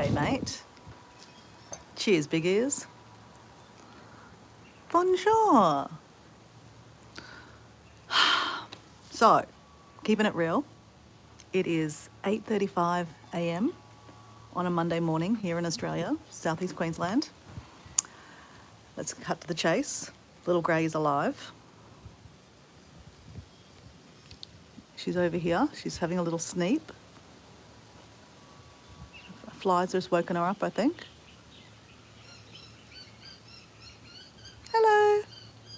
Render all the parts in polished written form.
G'day, mate. Cheers, big ears. Bonjour. So, keeping it real, it is 8:35 a.m. on a Monday morning here in Australia, southeast Queensland. Let's cut to the chase. Little Grey is alive. She's over here. She's having a little sneep. Flies just woken her up, I think. Hello,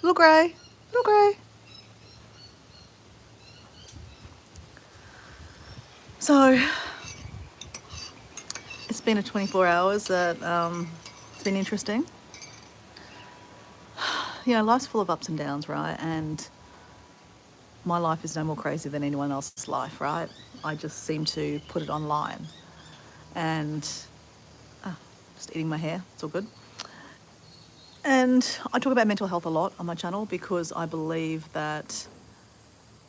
little Grey, little Grey. So, it's been a 24 hours that it's been interesting. You know, life's full of ups and downs, right? And my life is no more crazy than anyone else's life, right? I just seem to put it online. And just eating my hair, it's all good. And I talk about mental health a lot on my channel because I believe that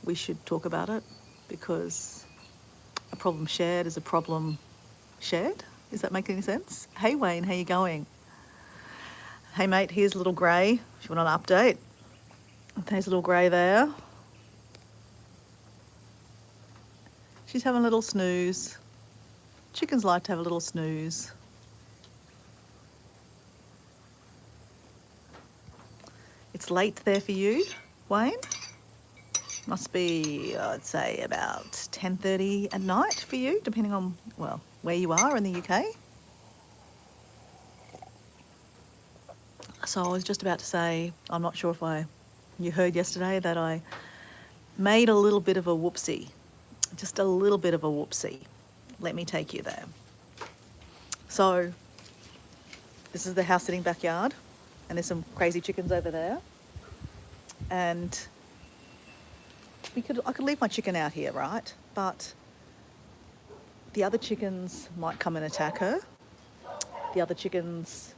we should talk about it, because a problem shared is a problem shared. Does that make any sense? Hey Wayne, how you going? Hey mate, here's little Grey. If you want an update, there's little Grey there. She's having a little snooze. Chickens like to have a little snooze. It's late there for you, Wayne. Must be, I'd say, about 10:30 at night for you, depending on, well, where you are in the UK. So I was just about to say, I'm not sure if you heard yesterday that I made a little bit of a whoopsie. Just a little bit of a whoopsie. Let me take you there. So this is the house sitting backyard, and there's some crazy chickens over there. And I could leave my chicken out here, right? But the other chickens might come and attack her. The other chickens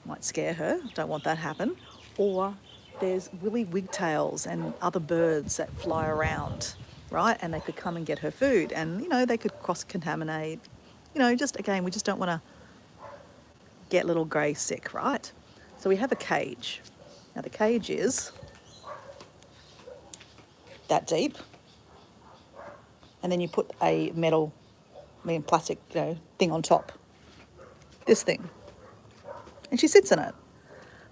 might scare her. Don't want that to happen. Or there's willy wigtails and other birds that fly around, right? And they could come and get her food, and, you know, they could cross-contaminate. You know, just again, we just don't want to get little Grey sick, right? So we have a cage. Now the cage is that deep, and then you put a plastic, thing on top. This thing. And she sits in it.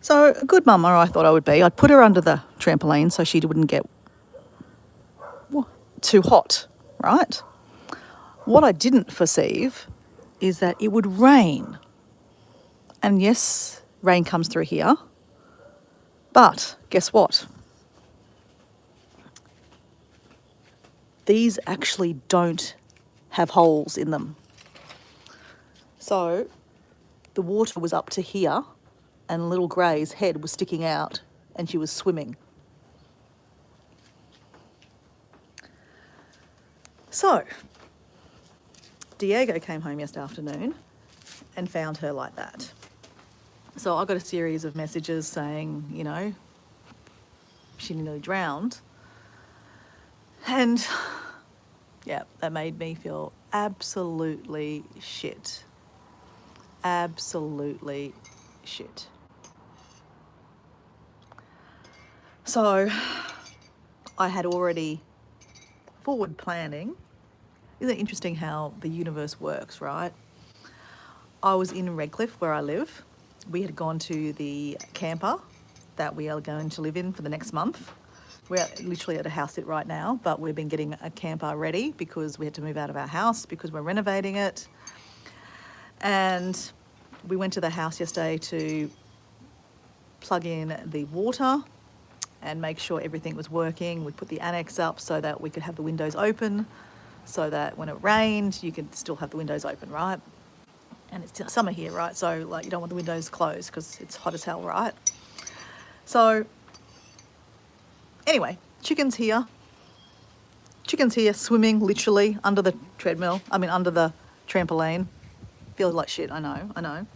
So a good mama, I thought I would be. I'd put her under the trampoline so she wouldn't get too hot, right? What I didn't foreceive is that it would rain. And yes, rain comes through here. But guess what? These actually don't have holes in them. So the water was up to here, and little Grey's head was sticking out, and she was swimming. So Diego came home yesterday afternoon and found her like that. So I got a series of messages saying, you know, she nearly drowned. And yeah, that made me feel absolutely shit. Absolutely shit. So I had already forward planning. Isn't it interesting how the universe works, right? I was in Redcliffe, where I live. We had gone to the camper that we are going to live in for the next month. We're literally at a house sit right now, but we've been getting a camper ready because we had to move out of our house because we're renovating it. And we went to the house yesterday to plug in the water and make sure everything was working. We put the annex up so that we could have the windows open, so that when it rained, you could still have the windows open, right? And it's summer here, right? So like, you don't want the windows closed because it's hot as hell, right? So anyway, chickens here swimming literally under the under the trampoline. Feels like shit, I know.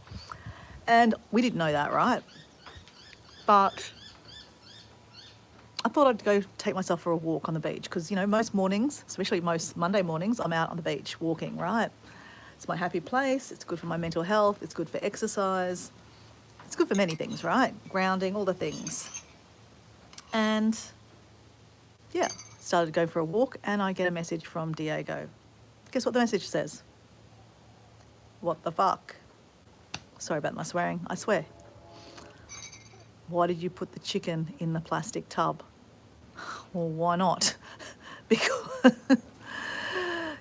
And we didn't know that, right? But I thought I'd go take myself for a walk on the beach because, you know, most mornings, especially most Monday mornings, I'm out on the beach walking, right? It's my happy place. It's good for my mental health. It's good for exercise. It's good for many things, right? Grounding, all the things. And yeah, started to go for a walk and I get a message from Diego. Guess what the message says? What the fuck? Sorry about my swearing, I swear. Why did you put the chicken in the plastic tub? Well, why not?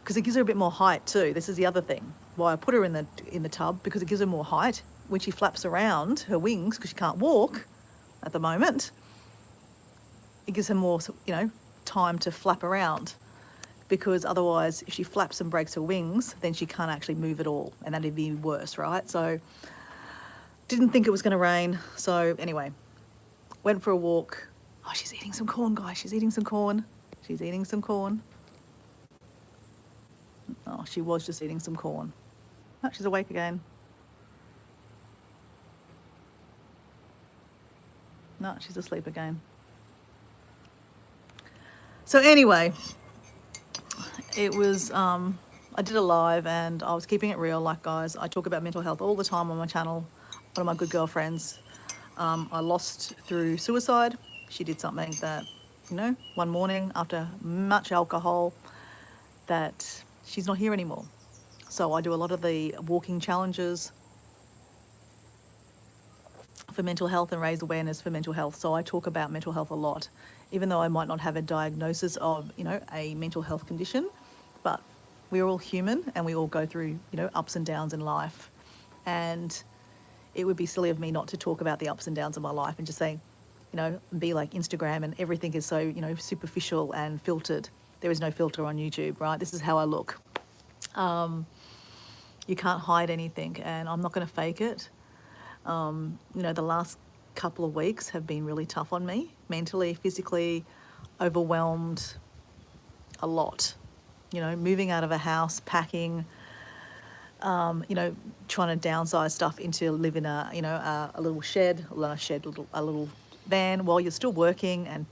Because it gives her a bit more height too. This is the other thing. Why I put her in the tub, because it gives her more height. When she flaps around her wings, because she can't walk at the moment, it gives her more, time to flap around. Because otherwise, if she flaps and breaks her wings, then she can't actually move at all, and that'd be worse, right? So, didn't think it was going to rain. So anyway, went for a walk. Oh, she's eating some corn, guys. She's eating some corn. She's eating some corn. Oh, she was just eating some corn. Oh, she's awake again. No, she's asleep again. So anyway, it was, I did a live and I was keeping it real. Like, guys, I talk about mental health all the time on my channel. One of my good girlfriends, I lost through suicide. She did something that, one morning after much alcohol, that she's not here anymore. So I do a lot of the walking challenges for mental health and raise awareness for mental health. So I talk about mental health a lot, even though I might not have a diagnosis of, a mental health condition, but we're all human and we all go through, ups and downs in life. And it would be silly of me not to talk about the ups and downs of my life and just say, be like Instagram and everything is so, superficial and filtered. There is no filter on YouTube, right? This is how I look. You can't hide anything and I'm not going to fake it. The last couple of weeks have been really tough on me, mentally, physically, overwhelmed a lot. Moving out of a house, packing, trying to downsize stuff into live in a little shed, a little van while you're still working and,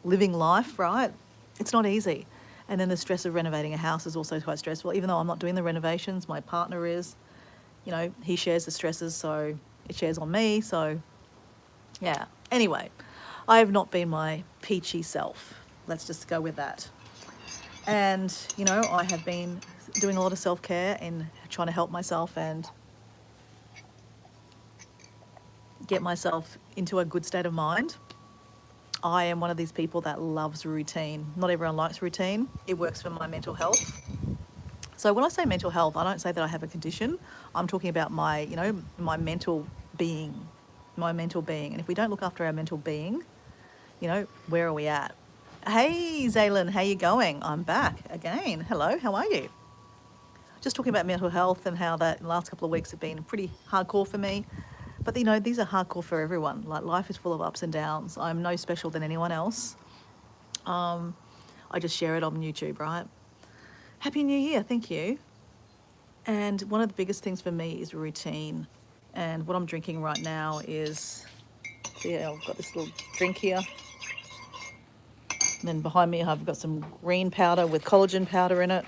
living life, right? It's not easy. And then the stress of renovating a house is also quite stressful. Even though I'm not doing the renovations, my partner is. He shares the stresses, so it shares on me. So, yeah. Anyway, I have not been my peachy self. Let's just go with that. And, I have been doing a lot of self-care and trying to help myself and get myself into a good state of mind. I am one of these people that loves routine. Not everyone likes routine. It works for my mental health. So when I say mental health, I don't say that I have a condition. I'm talking about my, my mental being, And if we don't look after our mental being, where are we at? Hey, Zaylin, how you going? I'm back again. Hello, how are you? Just talking about mental health and how that in the last couple of weeks have been pretty hardcore for me. But, these are hardcore for everyone. Like, life is full of ups and downs. I'm no special than anyone else. I just share it on YouTube, right? Happy New Year, thank you. And one of the biggest things for me is routine. And what I'm drinking right now is, I've got this little drink here. And then behind me, I've got some green powder with collagen powder in it.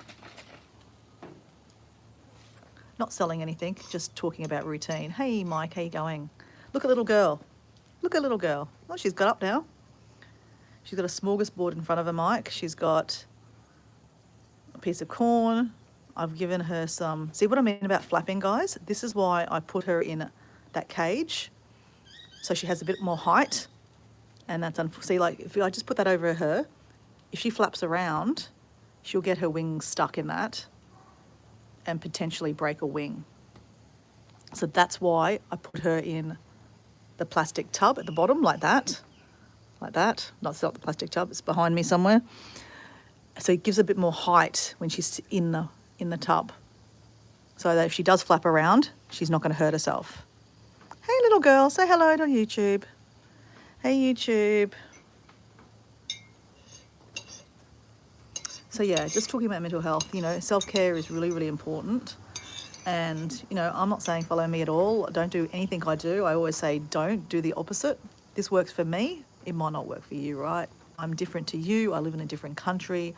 Not selling anything, just talking about routine. Hey, Mike, how you going? Look at little girl. Look at little girl. Oh, she's got up now. She's got a smorgasbord in front of her, Mike. She's got a piece of corn. I've given her some... See what I mean about flapping, guys? This is why I put her in that cage, so she has a bit more height. And that's... See, like, if I just put that over her, if she flaps around, she'll get her wings stuck in that and potentially break a wing. So that's why I put her in the plastic tub at the bottom, like that. Like that. That's not the plastic tub, it's behind me somewhere. So it gives a bit more height when she's in the tub. So that if she does flap around, she's not going to hurt herself. Hey, little girl, say hello to YouTube. Hey, YouTube. So yeah, just talking about mental health, self-care is really, really important. And, I'm not saying follow me at all. Don't do anything I do. I always say don't do the opposite. This works for me. It might not work for you, right? I'm different to you. I live in a different country.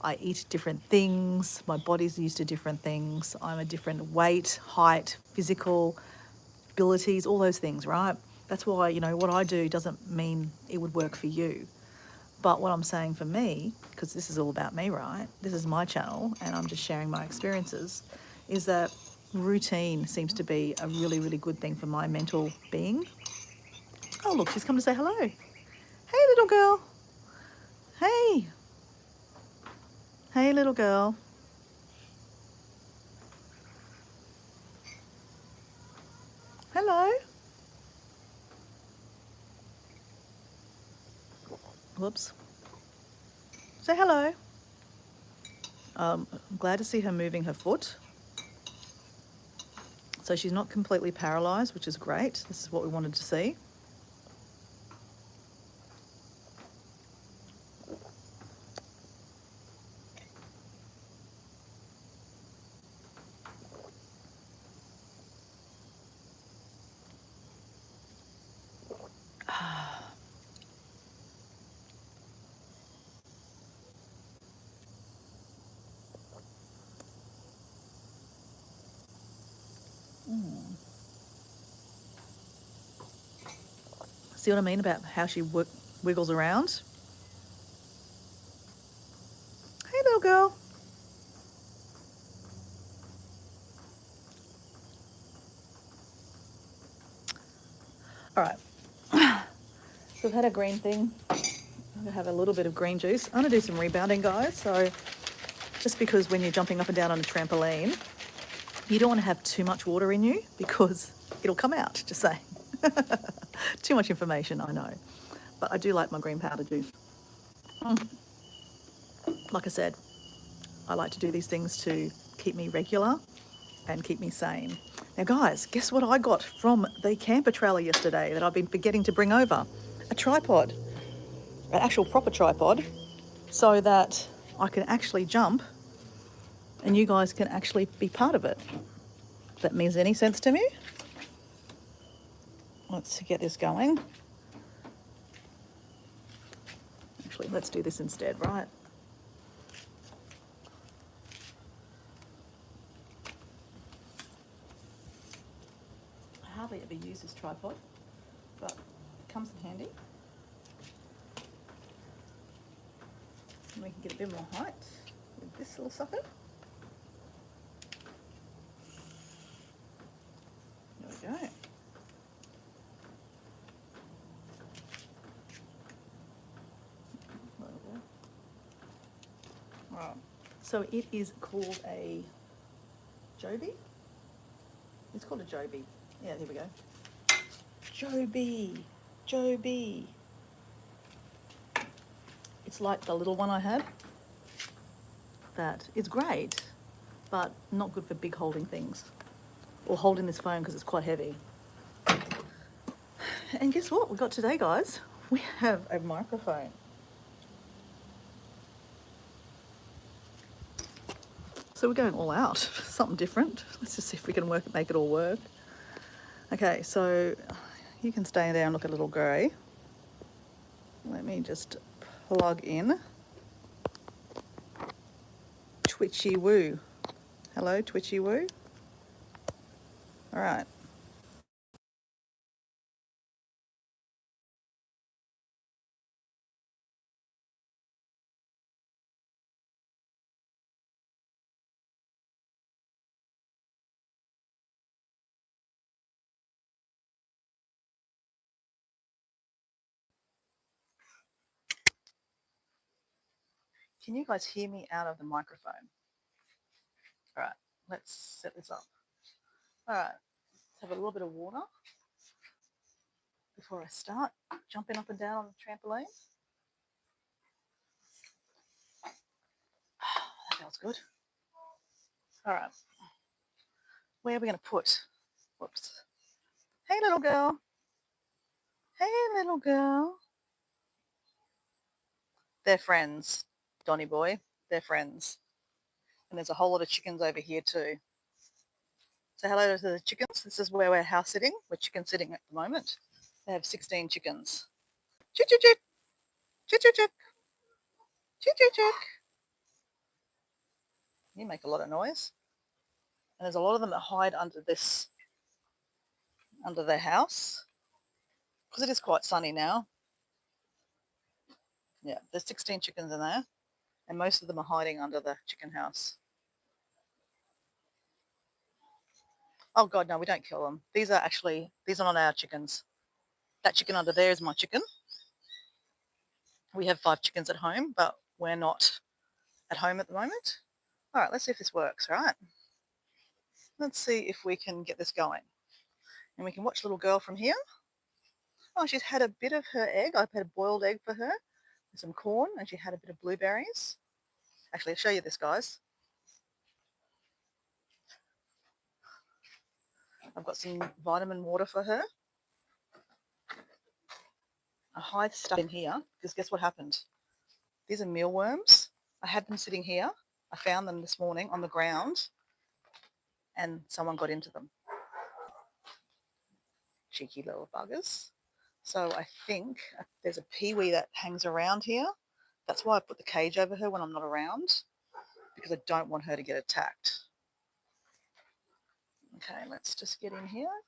I eat different things. My body's used to different things. I'm a different weight, height, physical abilities, all those things, right? That's why, what I do doesn't mean it would work for you. But what I'm saying for me, because this is all about me, right? This is my channel and I'm just sharing my experiences, is that routine seems to be a really, really good thing for my mental being. Oh, look, she's come to say hello. Hey, little girl. Hey. Hey, little girl. Hello. Whoops. Say hello. I'm glad to see her moving her foot. So she's not completely paralysed, which is great. This is what we wanted to see. See what I mean about how she wiggles around? Hey, little girl. All right. So we've had a green thing. I'm going to have a little bit of green juice. I'm going to do some rebounding, guys. So just because when you're jumping up and down on a trampoline, you don't want to have too much water in you because it'll come out, just saying. Too much information, I know. But I do like my green powder juice. Like I said, I like to do these things to keep me regular and keep me sane. Now, guys, guess what I got from the camper trailer yesterday that I've been forgetting to bring over? A tripod, an actual proper tripod, so that I can actually jump and you guys can actually be part of it. If that means any sense to me. Let's get this going. Actually, let's do this instead, right? I hardly ever use this tripod, but it comes in handy. And we can get a bit more height with this little sucker. There we go. Right. So it is called a Joby. It's called a Joby. Yeah, here we go. Joby. Joby. It's like the little one I had. That it's great, but not good for big holding things. Or holding this phone because it's quite heavy. And guess what we got today, guys? We have a microphone. So we're going all out, something different. Let's just see if we can make it all work. Okay, so you can stay there and look a little grey. Let me just plug in. Twitchy Woo. Hello, Twitchy Woo. All right. Can you guys hear me out of the microphone? All right, let's set this up. All right, let's have a little bit of water before I start jumping up and down on the trampoline. That feels good. All right, where are we going to put? Whoops. Hey, little girl. Hey, little girl. They're friends, Donny boy. They're friends. And there's a whole lot of chickens over here too. Say hello to the chickens. This is where we're house sitting. We're chicken sitting at the moment. They have 16 chickens. Chick, chick, chick. Chick, chick, chick. Chick, chick, chick. You make a lot of noise. And there's a lot of them that hide under their house, because it is quite sunny now. Yeah, there's 16 chickens in there, and most of them are hiding under the chicken house. Oh God, no, we don't kill them. These are not our chickens. That chicken under there is my chicken. We have 5 chickens at home, but we're not at home at the moment. All right, let's see if this works, all right? Let's see if we can get this going. And we can watch little girl from here. Oh, she's had a bit of her egg. I've had a boiled egg for her with some corn, and she had a bit of blueberries. Actually, I'll show you this, guys. I've got some vitamin water for her. I hide stuff in here because guess what happened? These are mealworms. I had them sitting here. I found them this morning on the ground, and someone got into them. Cheeky little buggers. So I think there's a peewee that hangs around here. That's why I put the cage over her when I'm not around, because I don't want her to get attacked. Okay, let's just get in here.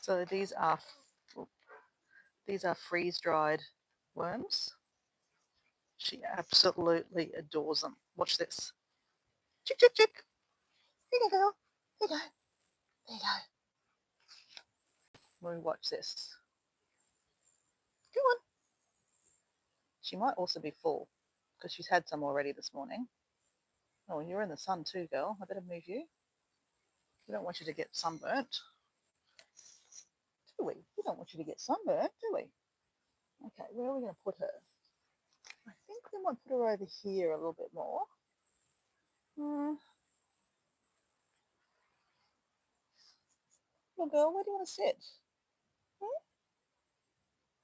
So these are freeze-dried worms. She absolutely adores them. Watch this. Chick, chick, chick. Here you go, girl. Here you go. There you go. Let me watch this. Come on. She might also be full because she's had some already this morning. Oh, you're in the sun too, girl. I better move you. We don't want you to get sunburnt. Do we? We don't want you to get sunburnt, do we? Okay, where are we going to put her? I think we might put her over here a little bit more. Little girl, where do you want to sit?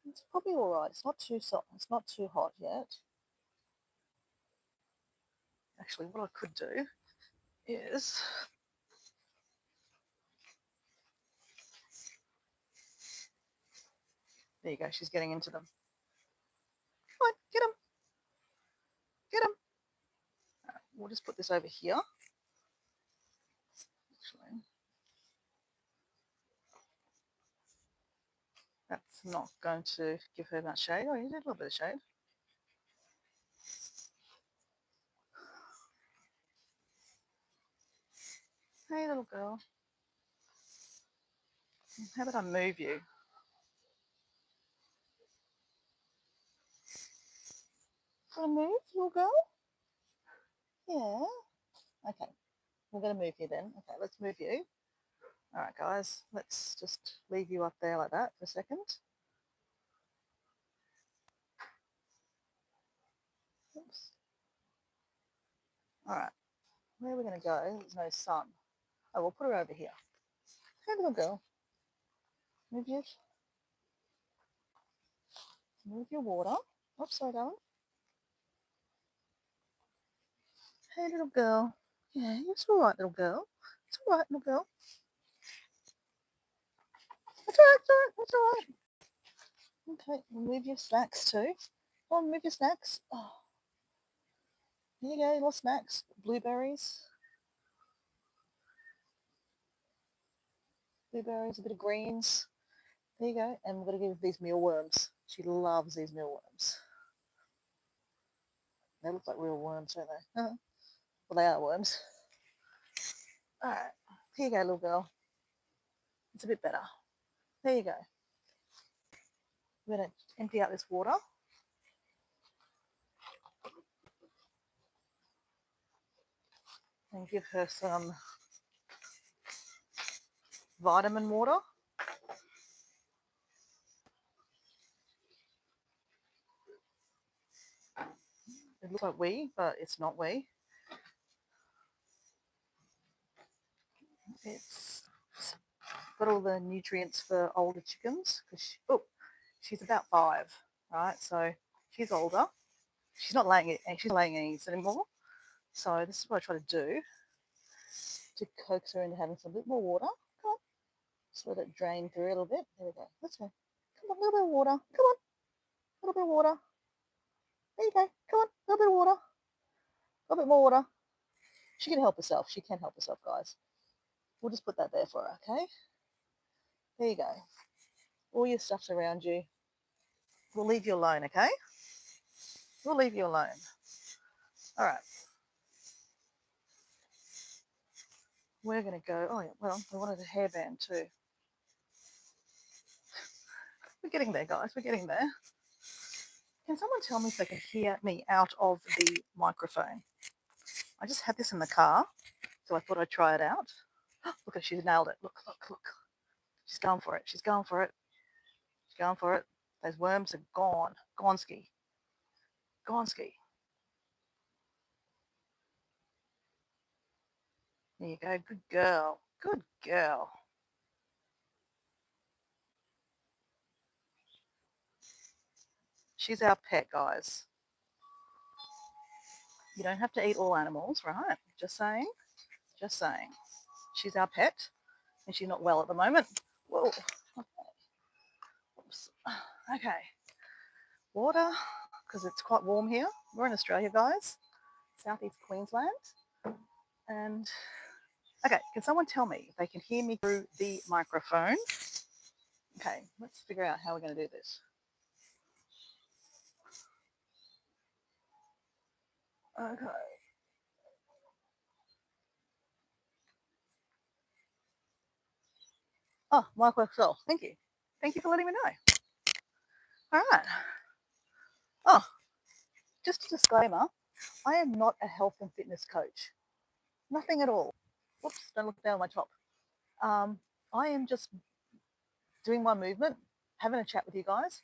It's probably all right. It's not too soft. It's not too hot yet. Actually, what I could do is there you go. She's getting into them. Come on, get them. Get them. Right, we'll just put this over here. Actually, that's not going to give her much shade. Oh, you did a little bit of shade. Hey, little girl. How about I move you? Want to move, little girl? Yeah. Okay. We're going to move you then. Okay, let's move you. All right, guys. Let's just leave you up there like that for a second. Oops. All right. Where are we going to go? There's no sun. Oh, we'll put her over here. Hey, little girl. Move your water. Oops, sorry, darling. Hey, little girl. Yeah, it's all right, little girl. It's all right, little girl. That's all right, it's all right, it's all right. Okay, move your snacks too. Go on, move your snacks. Oh, here you go, little snacks. Blueberries. Blueberries, a bit of greens. There you go. And we're going to give these mealworms. She loves these mealworms. They look like real worms, don't they? Well, they are worms. All right. Here you go, little girl. It's a bit better. There you go. We're going to empty out this water. And give her some vitamin water. It looks like whey, but it's not whey. It's got all the nutrients for older chickens. She's about 5, right? So she's older. She's not laying eggs anymore. So this is what I try to do to coax her into having some bit more water. Come on. Just let it drain through a little bit. There we go. Let's go. Come on, a little bit of water. Come on. A little bit of water. There you go. Come on, a little bit of water. A little bit more water. She can help herself. She can help herself, guys. We'll just put that there for her, okay? There you go. All your stuff's around you. We'll leave you alone, okay? We'll leave you alone. All right. We're going to go. Oh, yeah. Well, we wanted a hairband too. We're getting there, guys. We're getting there. Can someone tell me if they can hear me out of the microphone? I just had this in the car, so I thought I'd try it out. Look, she's nailed it. Look, look, look. She's going for it. She's going for it. She's going for it. Those worms are gone. Gonski. Gonski. There you go. Good girl. Good girl. She's our pet, guys. You don't have to eat all animals, right? Just saying. Just saying. She's our pet, and she's not well at the moment. Whoa. Oops. Okay. Water, because it's quite warm here. We're in Australia, guys. Southeast Queensland. And, okay, can someone tell me if they can hear me through the microphone? Okay, let's figure out how we're going to do this. Okay. Oh, mic works well. Thank you. Thank you for letting me know. All right. Oh, just a disclaimer. I am not a health and fitness coach. Nothing at all. Whoops, don't look down my top. I am just doing my movement, having a chat with you guys,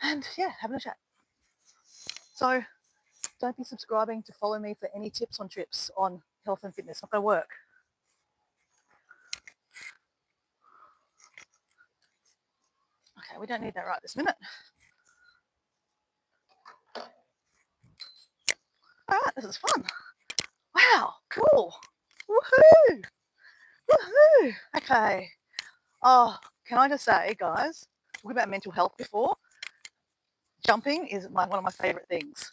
and yeah, having a chat. So don't be subscribing to follow me for any tips on trips on health and fitness. Not going to work. Okay, we don't need that right this minute. All right, this is fun. Wow, cool. Woohoo! Woohoo! Okay. Oh, can I just say, guys, talking about mental health before, jumping is one of my favourite things.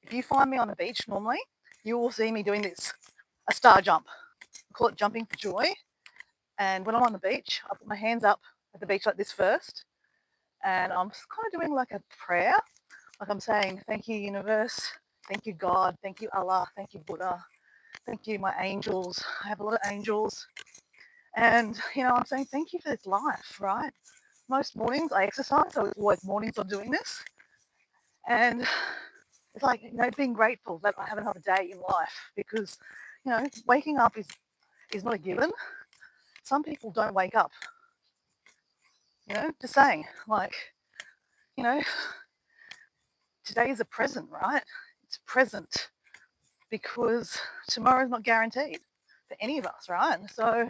If you find me on the beach normally, you will see me doing this, a star jump. I call it jumping for joy. And when I'm on the beach, I put my hands up at the beach like this first, and I'm just kind of doing like a prayer. Like I'm saying, thank you, universe. Thank you, God. Thank you, Allah. Thank you, Buddha. Thank you, my angels. I have a lot of angels. And, I'm saying thank you for this life, right? Most mornings I exercise, so it's always mornings I'm doing this. And it's like, being grateful that I have another day in life because, waking up is not a given. Some people don't wake up. Just saying, like, today is a present, right? It's a present because tomorrow's not guaranteed for any of us, right? So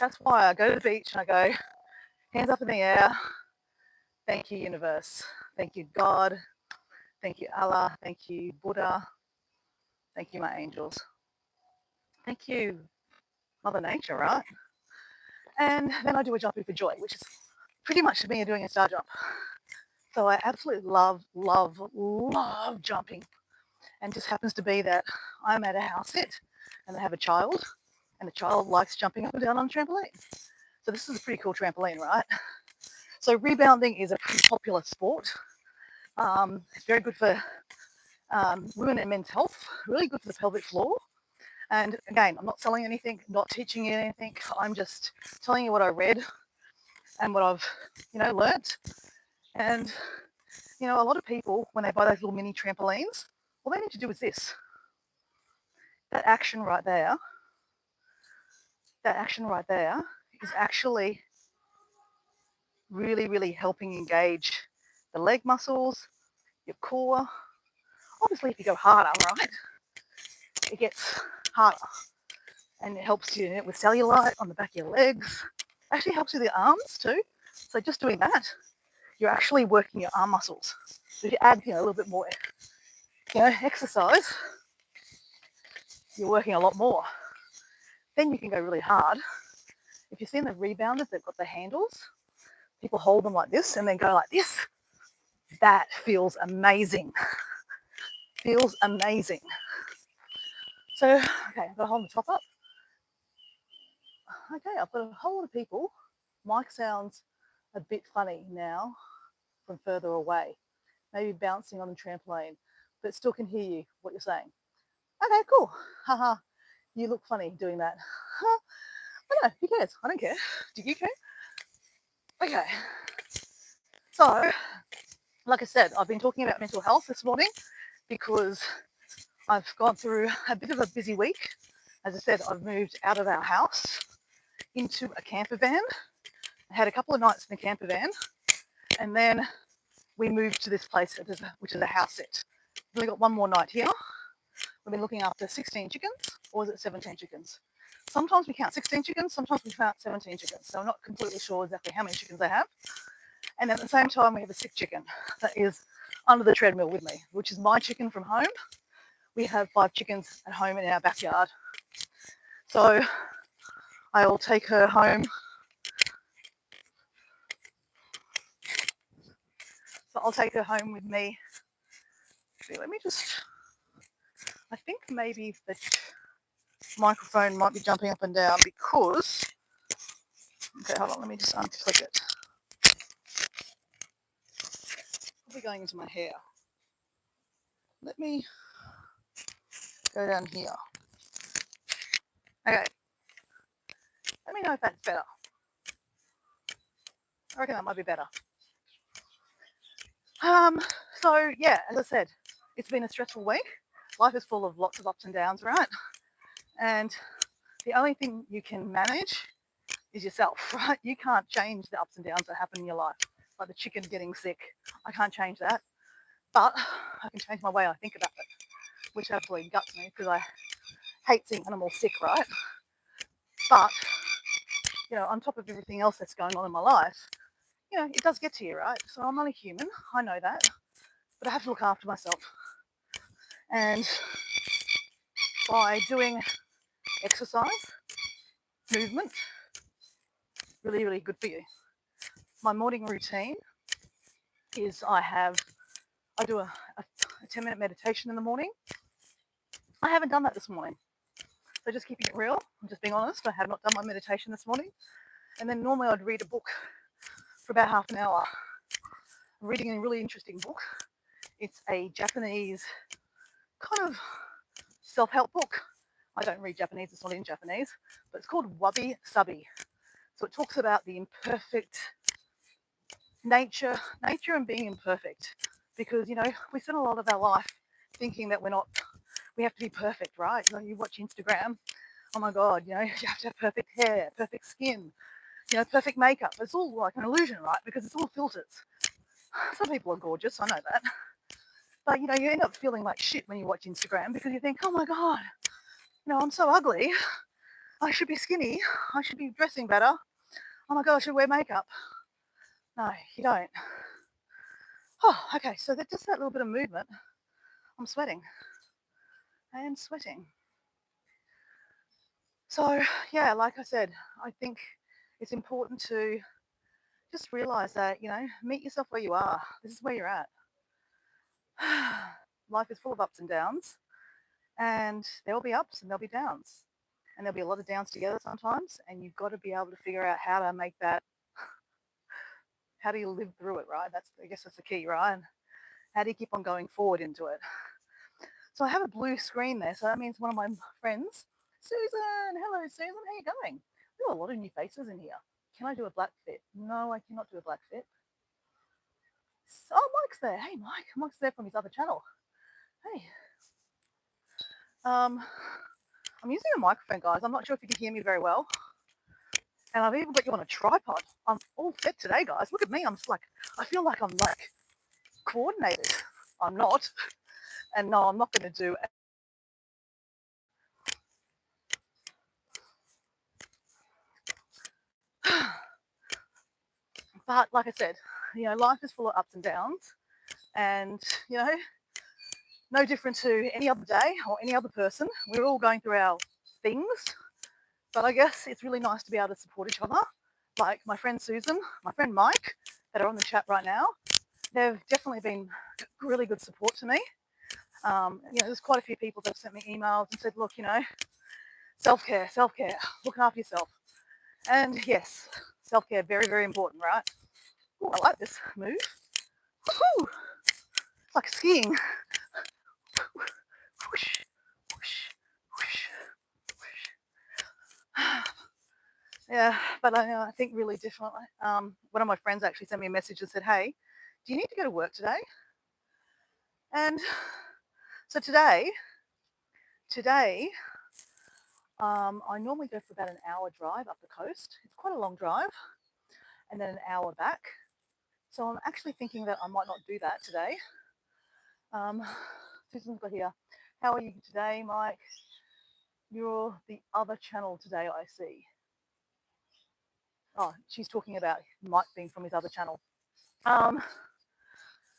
that's why I go to the beach and I go, hands up in the air. Thank you, universe. Thank you, God. Thank you, Allah. Thank you, Buddha. Thank you, my angels. Thank you, Mother Nature, right? And then I do a jumping for joy, which is pretty much me doing a star jump. So I absolutely love, love, love jumping. And just happens to be that I'm at a house sit and I have a child, and the child likes jumping up and down on a trampoline. So this is a pretty cool trampoline, right? So rebounding is a pretty popular sport. It's very good for women and men's health, really good for the pelvic floor. And again, I'm not selling anything, not teaching you anything. I'm just telling you what I read and what I've, learnt. And, a lot of people, when they buy those little mini trampolines, all they need to do is this. That action right there is actually really, really helping engage the leg muscles, your core. Obviously, if you go harder, right, it gets harder. And it helps you with cellulite on the back of your legs. It actually helps with your arms too. So just doing that, you're actually working your arm muscles. So if you add, a little bit more, exercise, you're working a lot more. Then you can go really hard. If you've seen the rebounders, they've got the handles. People hold them like this and then go like this. That feels amazing. Feels amazing. So, okay, I've got to hold the top up. Okay, I've got a whole lot of people. Mic sounds a bit funny now from further away. Maybe bouncing on the trampoline, but still can hear you, what you're saying. Okay, cool. Haha, you look funny doing that. I don't know, who cares? I don't care. Do you care? Okay. So, like I said, I've been talking about mental health this morning because I've gone through a bit of a busy week. As I said, I've moved out of our house into a camper van. I had a couple of nights in the camper van, and then we moved to this place, which is a house sit. We've only got one more night here. We've been looking after 16 chickens, or is it 17 chickens? Sometimes we count 16 chickens, sometimes we count 17 chickens. So I'm not completely sure exactly how many chickens I have. And at the same time, we have a sick chicken that is under the treadmill with me, which is my chicken from home. We have 5 chickens at home in our backyard. So I'll take her home. So I'll take her home with me. Let me just, I think maybe the microphone might be jumping up and down because, okay, hold on, let me just unclick it. Probably going into my hair. Let me go down here. Okay. Let me know if that's better. I reckon that might be better. So yeah, as I said, it's been a stressful week. Life is full of lots of ups and downs, right? And the only thing you can manage is yourself, right? You can't change the ups and downs that happen in your life, like the chicken getting sick. I can't change that, but I can change my way I think about it, which absolutely guts me because I hate seeing animals sick, right? But, you know, on top of everything else that's going on in my life, you know, it does get to you, right? So I'm only human, I know that, but I have to look after myself. And by doing exercise, movement, really, really good for you. My morning routine is I do a 10-minute meditation in the morning. I haven't done that this morning. So just keeping it real, I'm just being honest, I have not done my meditation this morning. And then normally I'd read a book for about half an hour. I'm reading a really interesting book. It's a Japanese kind of self-help book. I don't read Japanese, it's not in Japanese, but it's called Wabi Sabi. So it talks about the imperfect nature and being imperfect. Because, you know, we spend a lot of our life thinking that we have to be perfect, right? You know, you watch Instagram, oh my God, you know, you have to have perfect hair, perfect skin, you know, perfect makeup. It's all like an illusion, right? Because it's all filters. Some people are gorgeous, I know that. But, you know, you end up feeling like shit when you watch Instagram because you think, oh my God, you know, I'm so ugly. I should be skinny. I should be dressing better. Oh my God, I should wear makeup. No, you don't. Oh, okay, so just that little bit of movement, I'm sweating. I am sweating. So, yeah, like I said, I think it's important to just realize that, you know, meet yourself where you are. This is where you're at. Life is full of ups and downs, and there'll be ups and there'll be downs. And there'll be a lot of downs together sometimes, and you've got to be able to figure out how to make that, how do you live through it, right? I guess that's the key, right? How do you keep on going forward into it? So I have a blue screen there, so that means one of my friends, Susan, hello Susan, how you going? We have a lot of new faces in here. Can I do a black fit? No, I cannot do a black fit. Oh, Mike's there. Hey, Mike. Mike's there from his other channel. Hey. I'm using a microphone, guys. I'm not sure if you can hear me very well. And I've even got you on a tripod. I'm all set today, guys. Look at me. I feel like I'm like coordinated. I'm not. And no, I'm not going to do it. But like I said, you know, life is full of ups and downs. And, you know, no different to any other day or any other person. We're all going through our things. But I guess it's really nice to be able to support each other. Like my friend Susan, my friend Mike, that are on the chat right now. they've definitely been really good support to me. There's quite a few people that have sent me emails and said, look, self-care, looking after yourself. And yes, self-care, very, very important, right? Ooh, I like this move. Woo-hoo! It's like skiing. Whoosh, whoosh, whoosh, whoosh. Yeah, but I think really differently. One of my friends actually sent me a message and said, hey, do you need to go to work today? And so today, I normally go for about an hour drive up the coast. It's quite a long drive, and then an hour back. So I'm actually thinking that I might not do that today. Susan's got here. How are you today, Mike? You're the other channel today, I see. Oh, she's talking about Mike being from his other channel.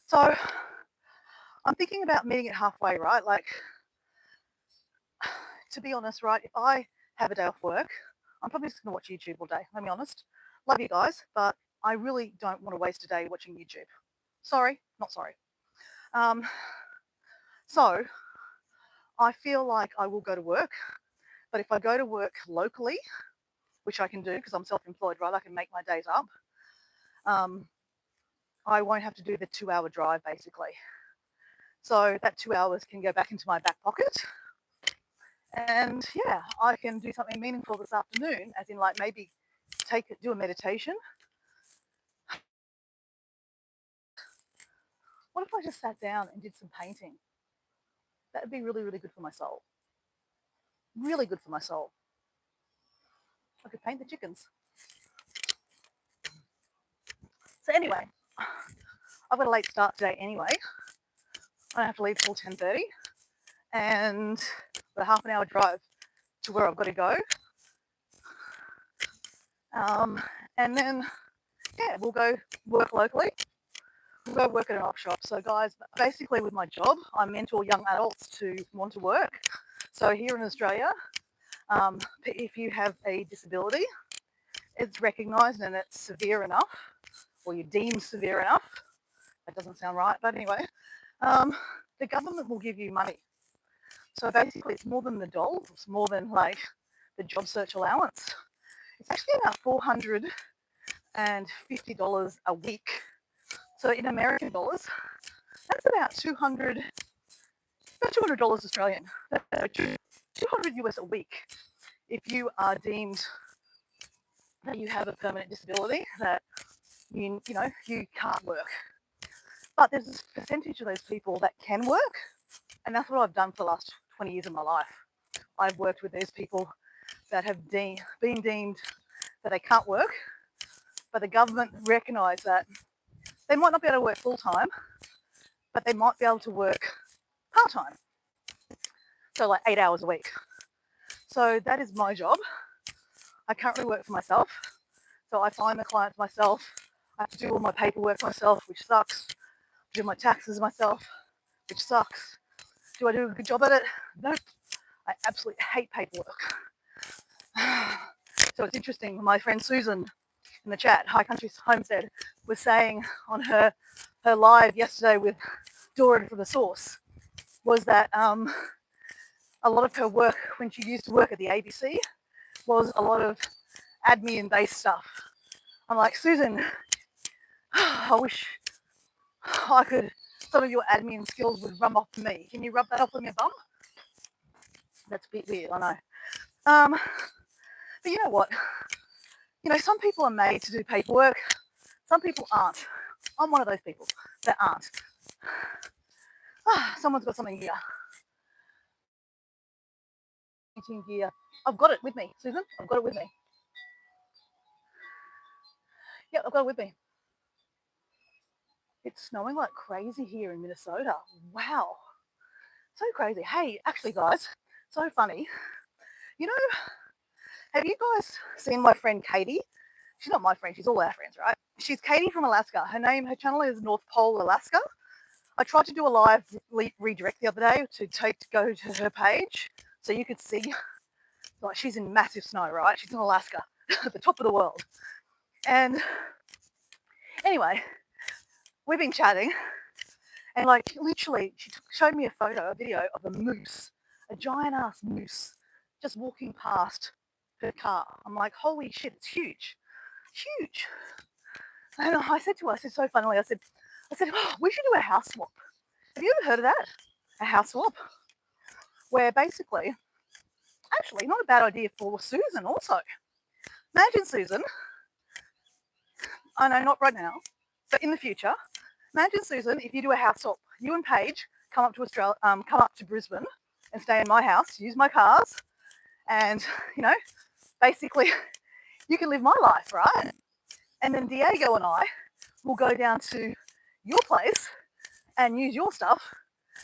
So I'm thinking about meeting it halfway, right? Like, to be honest, right, if I have a day off work, I'm probably just going to watch YouTube all day. Let me be honest. Love you guys, but I really don't want to waste a day watching YouTube. Sorry, not sorry. So I feel like I will go to work, but if I go to work locally, which I can do because I'm self-employed, right? I can make my days up. I won't have to do the 2-hour drive basically. So that 2 hours can go back into my back pocket. And yeah, I can do something meaningful this afternoon, as in like maybe do a meditation. What if I just sat down and did some painting? That would be really, really good for my soul. Really good for my soul. I could paint the chickens. So anyway, I've got a late start today anyway. I don't have to leave till 10:30, and a half an hour drive to where I've got to go. And then, yeah, we'll go work locally. We'll go work at an op shop. So guys, basically with my job, I mentor young adults to want to work. So here in Australia, if you have a disability, it's recognised and it's severe enough, or you're deemed severe enough. That doesn't sound right, but anyway, the government will give you money. So basically, it's more than the dole. It's more than like the job search allowance. It's actually about $450 a week. So in American dollars, that's about $200 Australian. That's 200 US a week. If you are deemed that you have a permanent disability, that you can't work. But there's a percentage of those people that can work, and that's what I've done for the last 20 years of my life. I've worked with these people that have been deemed that they can't work, but the government recognise that they might not be able to work full time, but they might be able to work part time. So like 8 hours a week. So that is my job. I currently work for myself. So I find the clients myself. I have to do all my paperwork myself, which sucks. Do my taxes myself, which sucks. Do I do a good job at it? Nope. I absolutely hate paperwork. So it's interesting. My friend Susan in the chat, High Country Homestead, was saying on her live yesterday with Dora from the Source, was that a lot of her work when she used to work at the ABC was a lot of admin-based stuff. I'm like, Susan, I wish some of your admin skills would rub off me. Can you rub that off on your bum? That's a bit weird, I know. But you know what? Some people are made to do paperwork. Some people aren't. I'm one of those people that aren't. Someone's got something here. Gear. I've got it with me, Susan. I've got it with me. Yep, I've got it with me. It's snowing like crazy here in Minnesota. Wow. So crazy. Hey, actually, guys, so funny. Have you guys seen my friend Katie? She's not my friend, she's all our friends, right? She's Katie from Alaska. Her channel is North Pole, Alaska. I tried to do a live redirect the other day to go to her page so you could see, like, she's in massive snow, right? She's in Alaska, at the top of the world. And anyway, we've been chatting, and like literally, she showed me a video of a moose, a giant ass moose, just walking past her car. I'm like, holy shit, it's huge, huge. And I said to her, I said so funnily, I said, oh, we should do a house swap. Have you ever heard of that? A house swap, where basically, actually, not a bad idea for Susan also. Imagine Susan, I know not right now, but in the future, imagine Susan, if you do a house swap, you and Paige come up to Australia, come up to Brisbane and stay in my house, use my cars, and basically you can live my life, right? And then Diego and I will go down to your place and use your stuff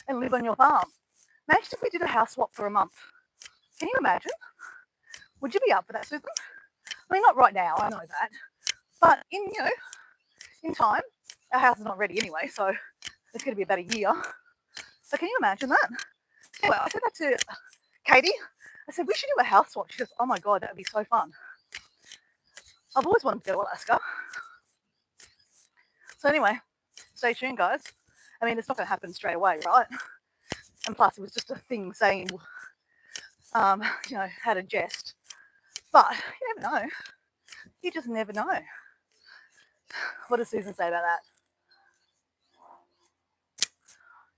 and live on your farm. Imagine if we did a house swap for a month. Can you imagine? Would you be up for that, Susan? I mean, not right now, I know that. But in time, our house is not ready anyway, so it's going to be about a year. So can you imagine that? Anyway, I said that to Katie. I said, we should do a house swap. She goes, oh my God, that would be so fun. I've always wanted to go to Alaska. So anyway, stay tuned, guys. I mean, it's not going to happen straight away, right? And plus, it was just a thing saying, had a jest. But you never know. You just never know. What does Susan say about that?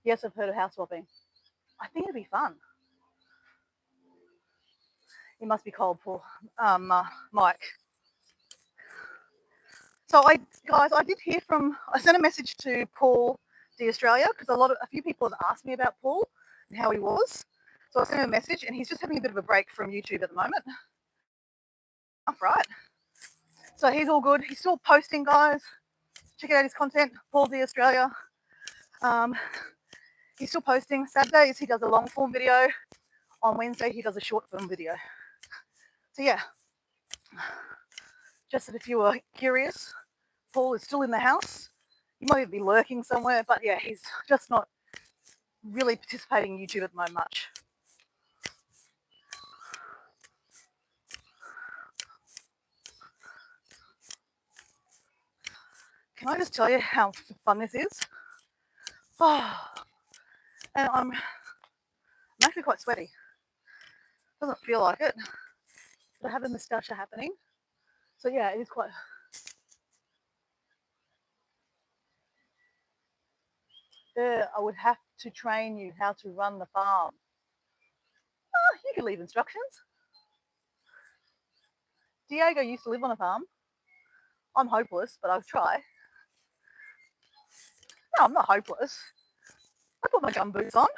Yes, I've heard of house swapping. I think it'd be fun. It must be cold, Paul. Mike. So I did hear I sent a message to Paul D Australia because a few people have asked me about Paul and how he was. So I sent him a message and he's just having a bit of a break from YouTube at the moment. Right. So he's all good. He's still posting, guys. Check out his content, Paul D Australia. He's still posting. Saturdays he does a long form video. On Wednesday he does a short form video. So yeah, just that if you were curious, Paul is still in the house. He might even be lurking somewhere, but yeah, he's just not really participating in YouTube at the moment much. Can I just tell you how fun this is? Oh, and I'm actually quite sweaty. Doesn't feel like it, but I have a moustache happening. So yeah, it is quite. There, I would have to train you how to run the farm. Oh, you can leave instructions. Diego used to live on a farm. I'm hopeless, but I'll try. No, I'm not hopeless. I put my gum boots on.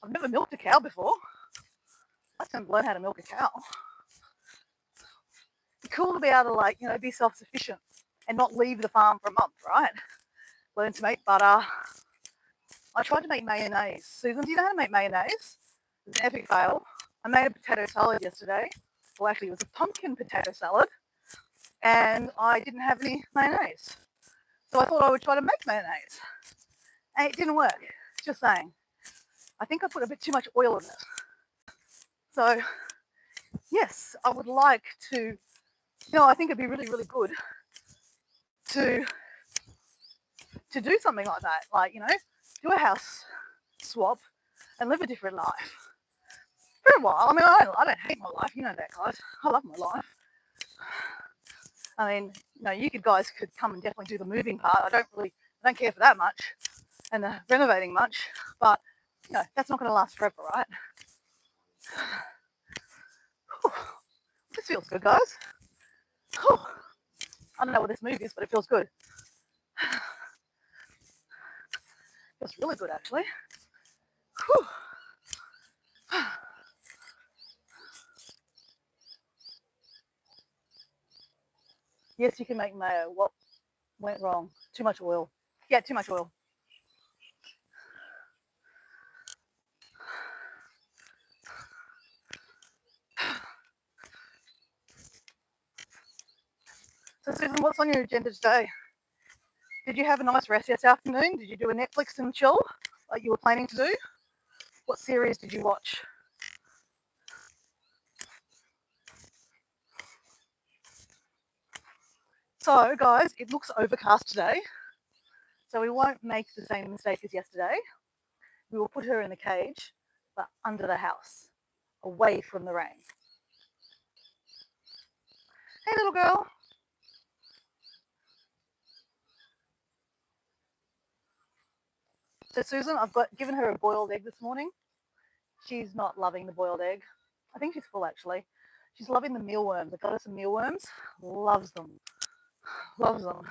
I've never milked a cow before. I just haven't learned how to milk a cow. It's cool to be able to be self-sufficient and not leave the farm for a month, right? Learn to make butter. I tried to make mayonnaise. Susan, do you know how to make mayonnaise? It's an epic fail. I made a potato salad yesterday. Well, actually, it was a pumpkin potato salad. And I didn't have any mayonnaise. So I thought I would try to make mayonnaise. And it didn't work. Just saying. I think I put a bit too much oil in it. So, yes, I would like to, I think it'd be really, really good to do something like that. Do a house swap and live a different life. For a while. I mean, I don't hate my life. You know that, guys. I love my life. I mean, you guys could come and definitely do the moving part. I don't care for that much and the renovating much, but that's not going to last forever, right? Whew. This feels good, guys. Whew. I don't know what this move is, but it feels good. Feels really good, actually. Whew. Yes, you can make mayo. What went wrong? Too much oil. Yeah, too much oil. So, Susan, what's on your agenda today? Did you have a nice rest this afternoon? Did you do a Netflix and chill like you were planning to do? What series did you watch? So, guys, it looks overcast today. So we won't make the same mistake as yesterday. We will put her in the cage, but under the house, away from the rain. Hey, little girl. So, Susan, I've given her a boiled egg this morning. She's not loving the boiled egg. I think she's full, actually. She's loving the mealworms. I got her some mealworms. Loves them. Loves them.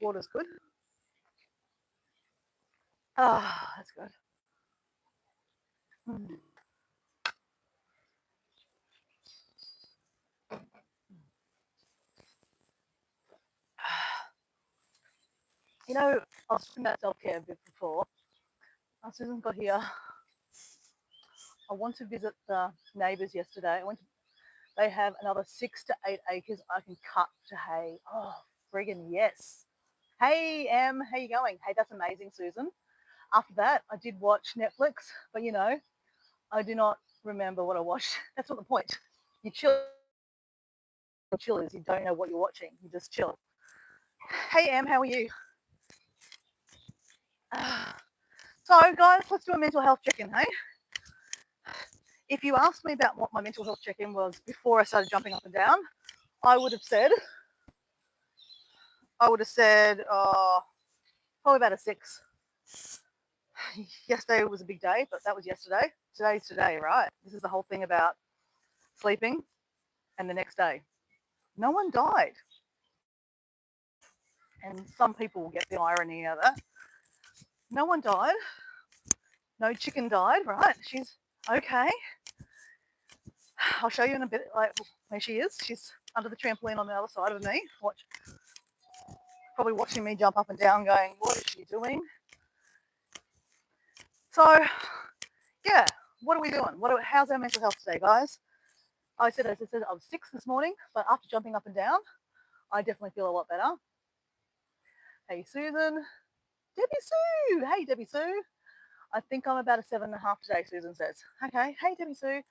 Water's good. Ah, that's good. Mm. You know, I was talking about self-care a bit before. Susan got here. I went to visit the neighbours yesterday. They have another 6 to 8 acres I can cut to hay. Oh, friggin' yes. Hey, Em, how you going? Hey, that's amazing, Susan. After that, I did watch Netflix, but I do not remember what I watched. That's not the point. You chill. Chillers. You don't know what you're watching. You just chill. Hey, Em, how are you? So, guys, let's do a mental health check-in, hey? If you asked me about what my mental health check-in was before I started jumping up and down, I would have said, probably about a 6. Yesterday was a big day, but that was yesterday. Today's today, right? This is the whole thing about sleeping and the next day. No one died. And some people will get the irony of that. No one died. No chicken died, right? She's okay. I'll show you in a bit, like where she is. She's under the trampoline on the other side of me. Probably watching me jump up and down, going, "What is she doing?" So, yeah, what are we doing? How's our mental health today, guys? As I said, I was 6 this morning, but after jumping up and down, I definitely feel a lot better. Hey, Susan. Debbie Sue. Hey, Debbie Sue. I think I'm about a 7.5 today, Susan says. Okay. Hey, Debbie Sue.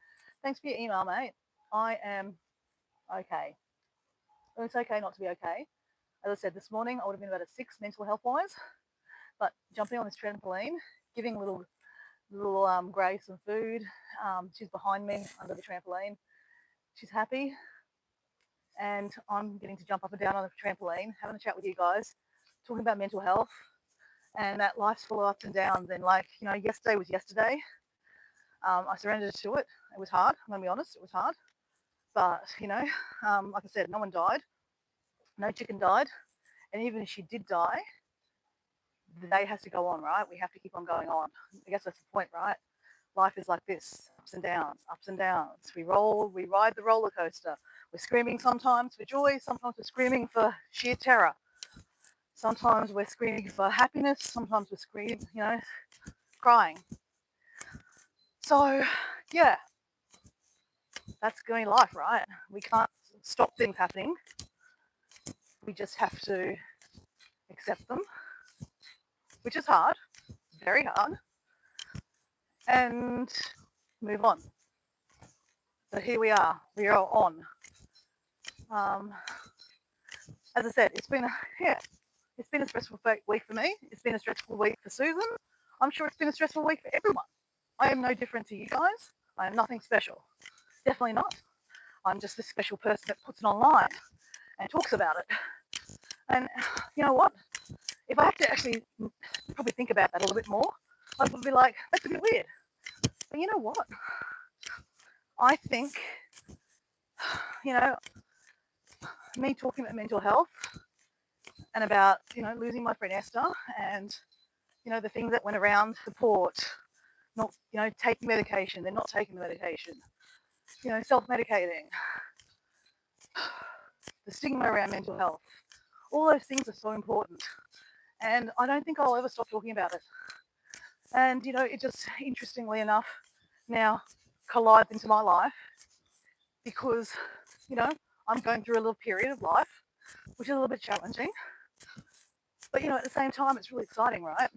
Thanks for your email, mate. I am okay. It's okay not to be okay. As I said, this morning I would have been about a 6 mental health wise, but jumping on this trampoline, giving little Grace some food. She's behind me under the trampoline. She's happy, and I'm getting to jump up and down on the trampoline, having a chat with you guys, talking about mental health and that life's full of ups and downs. And yesterday was yesterday. I surrendered to it. It was hard. I'm gonna be honest. It was hard, but like I said, no one died. No chicken died, and even if she did die, the day has to go on, right? We have to keep on going on. I guess that's the point, right? Life is like this, ups and downs, ups and downs. We ride the roller coaster. We're screaming sometimes for joy, sometimes we're screaming for sheer terror. Sometimes we're screaming for happiness, sometimes we're screaming, crying. So, yeah, that's going life, right? We can't stop things happening. We just have to accept them, which is hard, very hard, and move on. So here we are on. As I said, it's been a stressful week for me. It's been a stressful week for Susan. I'm sure it's been a stressful week for everyone. I am no different to you guys. I am nothing special. Definitely not. I'm just this special person that puts it online and talks about it. And you know what? If I have to actually probably think about that a little bit more, I would be like, that's a bit weird. But you know what? I think, me talking about mental health and about, losing my friend Esther and, the things that went around the port, not, taking medication, they're not taking the medication, self-medicating, the stigma around mental health. All those things are so important. And I don't think I'll ever stop talking about it. And, it just, interestingly enough, now collides into my life because, you know, I'm going through a little period of life, which is a little bit challenging. But, at the same time, it's really exciting, right?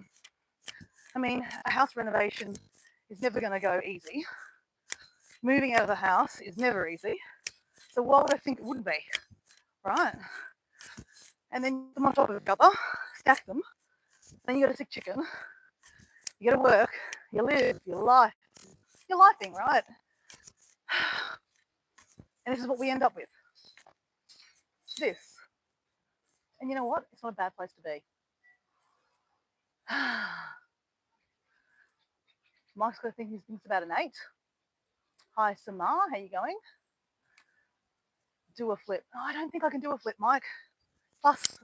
I mean, a house renovation is never going to go easy. Moving out of the house is never easy. So why would I think it wouldn't be, right? And then put them on top of each other, stack them. Then you got a sick chicken. You got to work. You live your life. Your life thing, right? And this is what we end up with. This. And you know what? It's not a bad place to be. Mike's got to think he thinks about an 8. Hi, Samar. How you going? Do a flip. Oh, I don't think I can do a flip, Mike. Plus,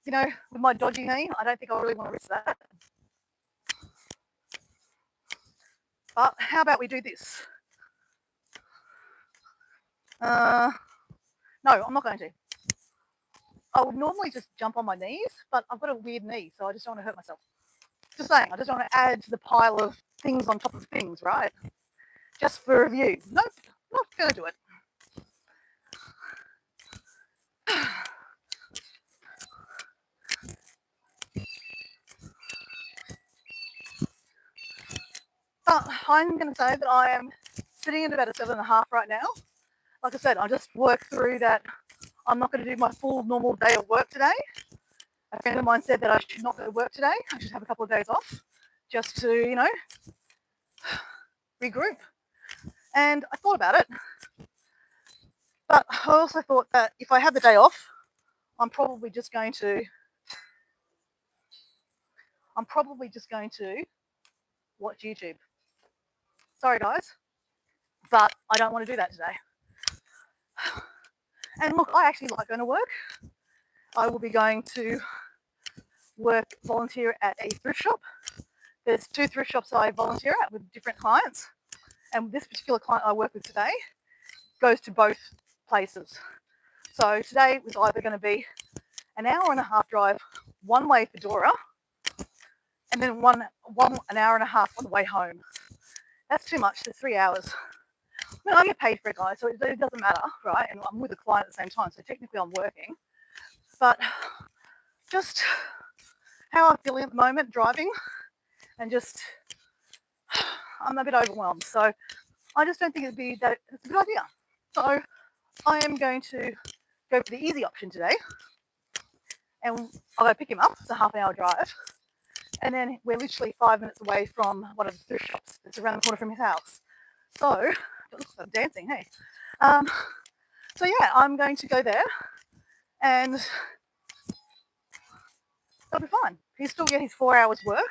with my dodgy knee, I don't think I really want to risk that. But how about we do this? No, I'm not going to. I would normally just jump on my knees, but I've got a weird knee, so I just don't want to hurt myself. Just saying, I just don't want to add to the pile of things on top of things, right? Just for review. Nope, not going to do it. But I'm going to say that I am sitting at about a 7.5 right now. Like I said, I just worked through that. I'm not going to do my full normal day of work today. A friend of mine said that I should not go to work today. I should have a couple of days off just to, regroup. And I thought about it. But I also thought that if I have the day off, I'm probably just going to watch YouTube. Sorry, guys, but I don't want to do that today. And look, I actually like going to work. I will be going to volunteer at a thrift shop. There's 2 thrift shops I volunteer at with different clients. And this particular client I work with today goes to both places. So today was either going to be an hour and a half drive one way for Dora, and then an hour and a half on the way home. That's too much. There's 3 hours. I mean, I get paid for it, guys, so it doesn't matter, right? And I'm with a client at the same time, so technically I'm working. But just how I'm feeling at the moment, driving, and just I'm a bit overwhelmed. So I just don't think it's a good idea. So I am going to go for the easy option today, and I'll go pick him up. It's a half-an-hour drive, and then we're literally 5 minutes away from one of the thrift shops that's around the corner from his house. So I'm dancing, hey. So yeah, I'm going to go there, and that'll be fine. He'll still get his 4 hours work.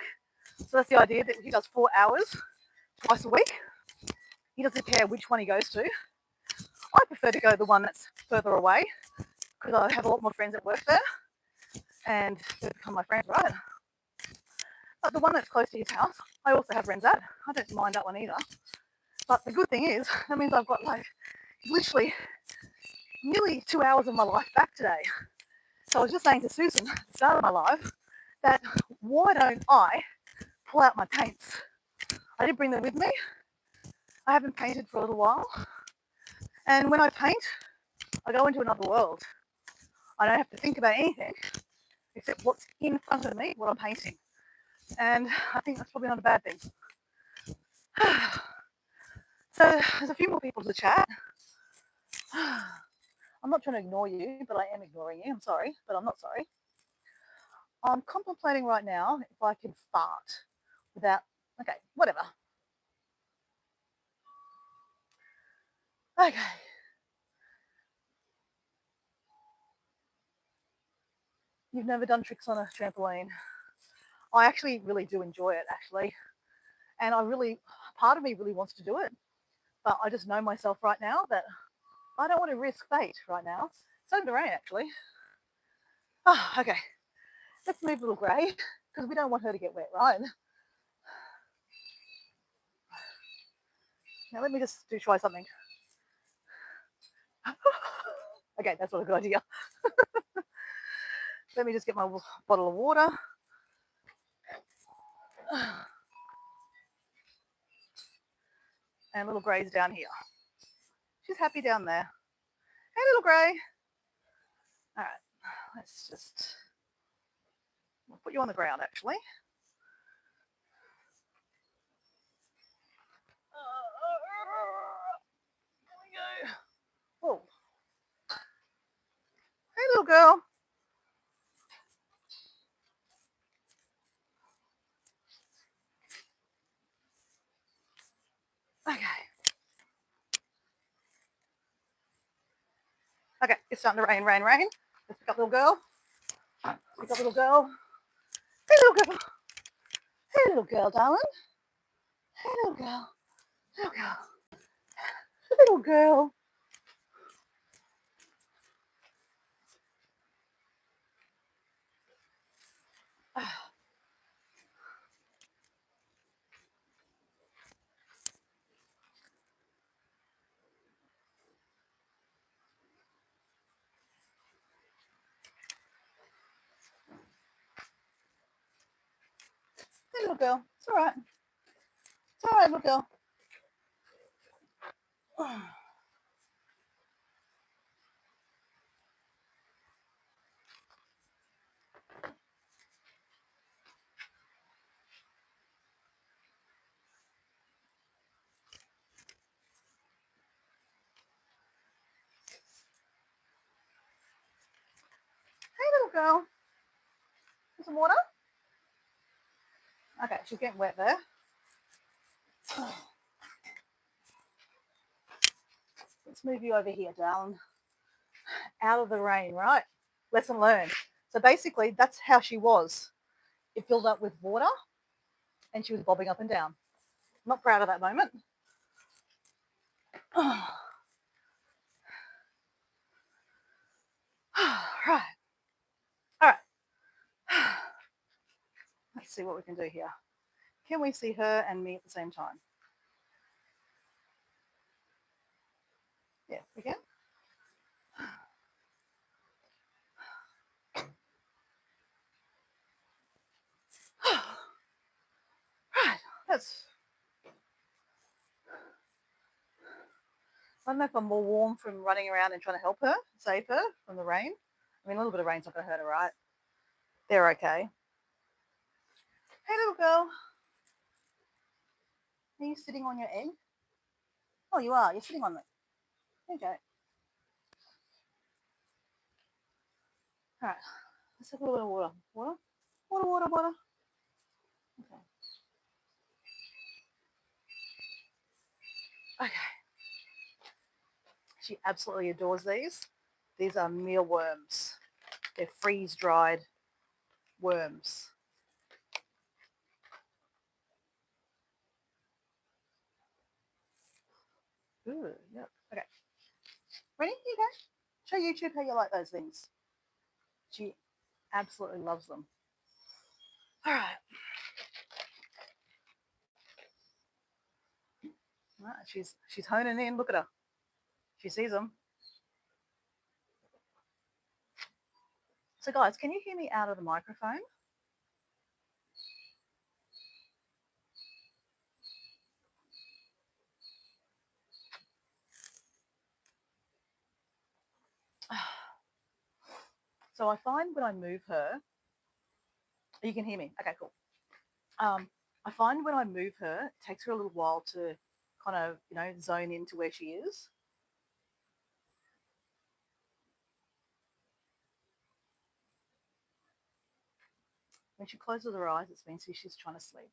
So that's the idea, that he does 4 hours twice a week. He doesn't care which one he goes to. I prefer to go to the one that's further away because I have a lot more friends that work there, and they become my friends, right? But the one that's close to his house, I also have friends at. I don't mind that one either. But the good thing is, that means I've got literally nearly 2 hours of my life back today. So I was just saying to Susan at the start of my life that why don't I pull out my paints? I did bring them with me. I haven't painted for a little while. And when I paint, I go into another world. I don't have to think about anything except what's in front of me, what I'm painting. And I think that's probably not a bad thing. So there's a few more people to chat. I'm not trying to ignore you, but I am ignoring you. I'm sorry, but I'm not sorry. I'm contemplating right now if I can fart without, okay, whatever. Okay. You've never done tricks on a trampoline. I actually really do enjoy it, actually. And part of me really wants to do it. But I just know myself right now that I don't want to risk fate right now. It's starting to rain, actually. Oh, okay. Let's move little Grey, because we don't want her to get wet, right? Now let me just try something. Okay, that's not a good idea. Let me just get my bottle of water. And little Gray's down here. She's happy down there. Hey, little Gray. All right, let's just we'll put you on the ground, actually. There we go. Oh, hey, little girl. Okay. Okay, it's starting to rain, rain, rain. Let's pick up little girl. Pick up little girl. Hey, little girl. Hey, little girl, darling. Hey, little girl. Little girl. Little girl. Hey, little girl. It's all right. It's all right, little girl. Hey, little girl. Want some water? Okay, she's getting wet there. Let's move you over here, darling. Out of the rain, right? Lesson learned. So basically, that's how she was. It filled up with water and she was bobbing up and down. Not proud of that moment. Right. All right. Let's see what we can do here. Can we see her and me at the same time? Yeah, we can. Right. That's. I don't know if I'm more warm from running around and trying to help her, save her from the rain. I mean, a little bit of rain's not going to hurt her, right? They're okay. Hey, little girl. Are you sitting on your egg? Oh, you are. You're sitting on it. Okay. All right. Let's have a little bit of water. Water? Water, water, water. Okay. Okay. She absolutely adores these. These are mealworms. They're freeze-dried worms. Ooh, yep. Okay. Ready? Here you go. Show YouTube how you like those things. She absolutely loves them. All right. All right. She's honing in. Look at her. She sees them. So guys, can you hear me out of the microphone? So I find when I move her, you can hear me. Okay, cool. I find when I move her, it takes her a little while to kind of, zone into where she is. When she closes her eyes, it means she's trying to sleep.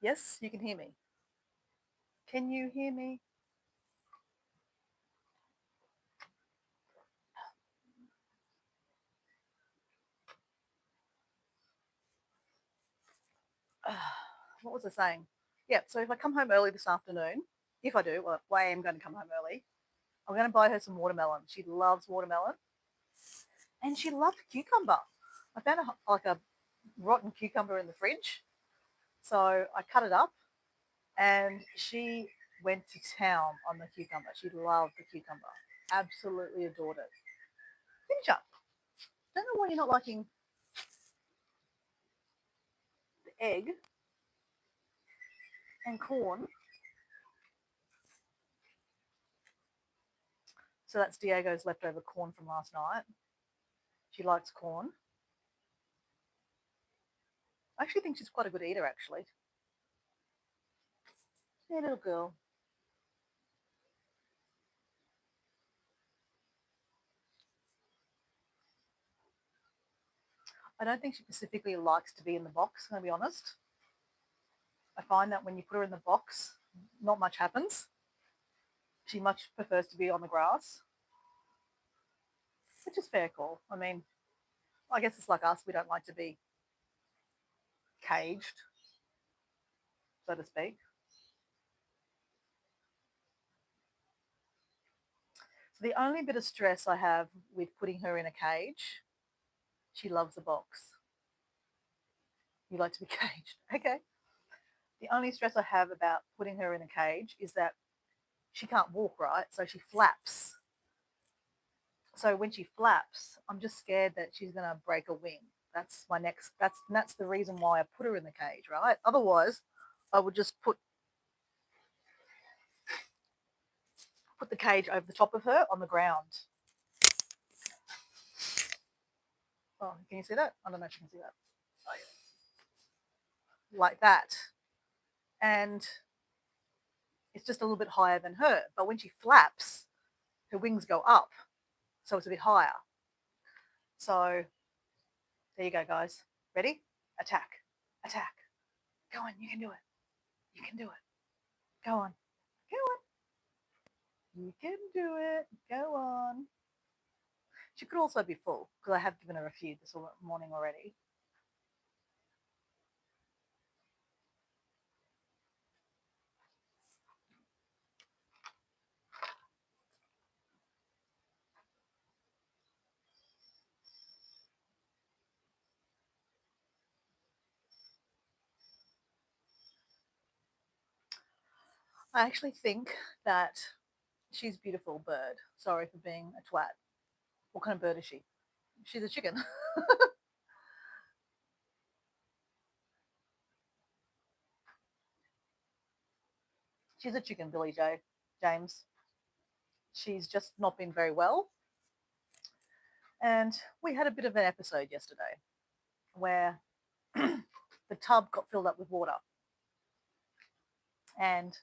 Yes, you can hear me. Can you hear me? What was I saying? Yeah, so if I come home early this afternoon, if I do, well, I am going to come home early, I'm going to buy her some watermelon. She loves watermelon and she loves cucumber. I found like a rotten cucumber in the fridge. So I cut it up and she went to town on the cucumber. She loved the cucumber. Absolutely adored it. Ginger, don't know why you're not liking the egg and corn. So that's Diego's leftover corn from last night. She likes corn. I actually think she's quite a good eater, actually. Yeah, little girl. I don't think she specifically likes to be in the box, I'm going to be honest. I find that when you put her in the box, not much happens. She much prefers to be on the grass, which is fair call. I mean, I guess it's like us. We don't like to be caged, so to speak. So the only bit of stress I have with putting her in a cage, she loves a box. You like to be caged. Okay. The only stress I have about putting her in a cage is that she can't walk, right? So she flaps. So when she flaps, I'm just scared that she's going to break a wing. That's my next. That's the reason why I put her in the cage, right? Otherwise, I would just put the cage over the top of her on the ground. Oh, can you see that? I don't know if you can see that. Oh, yeah. Like that, and it's just a little bit higher than her. But when she flaps, her wings go up, so it's a bit higher. So there you go, guys. Ready? Attack, attack. Go on, you can do it. You can do it. Go on, go on. You can do it. Go on. She could also be full because I have given her a few this morning already. I actually think that she's a beautiful bird. Sorry for being a twat. What kind of bird is she? She's a chicken. She's a chicken, Billy J. James. She's just not been very well. And we had a bit of an episode yesterday where the tub got filled up with water and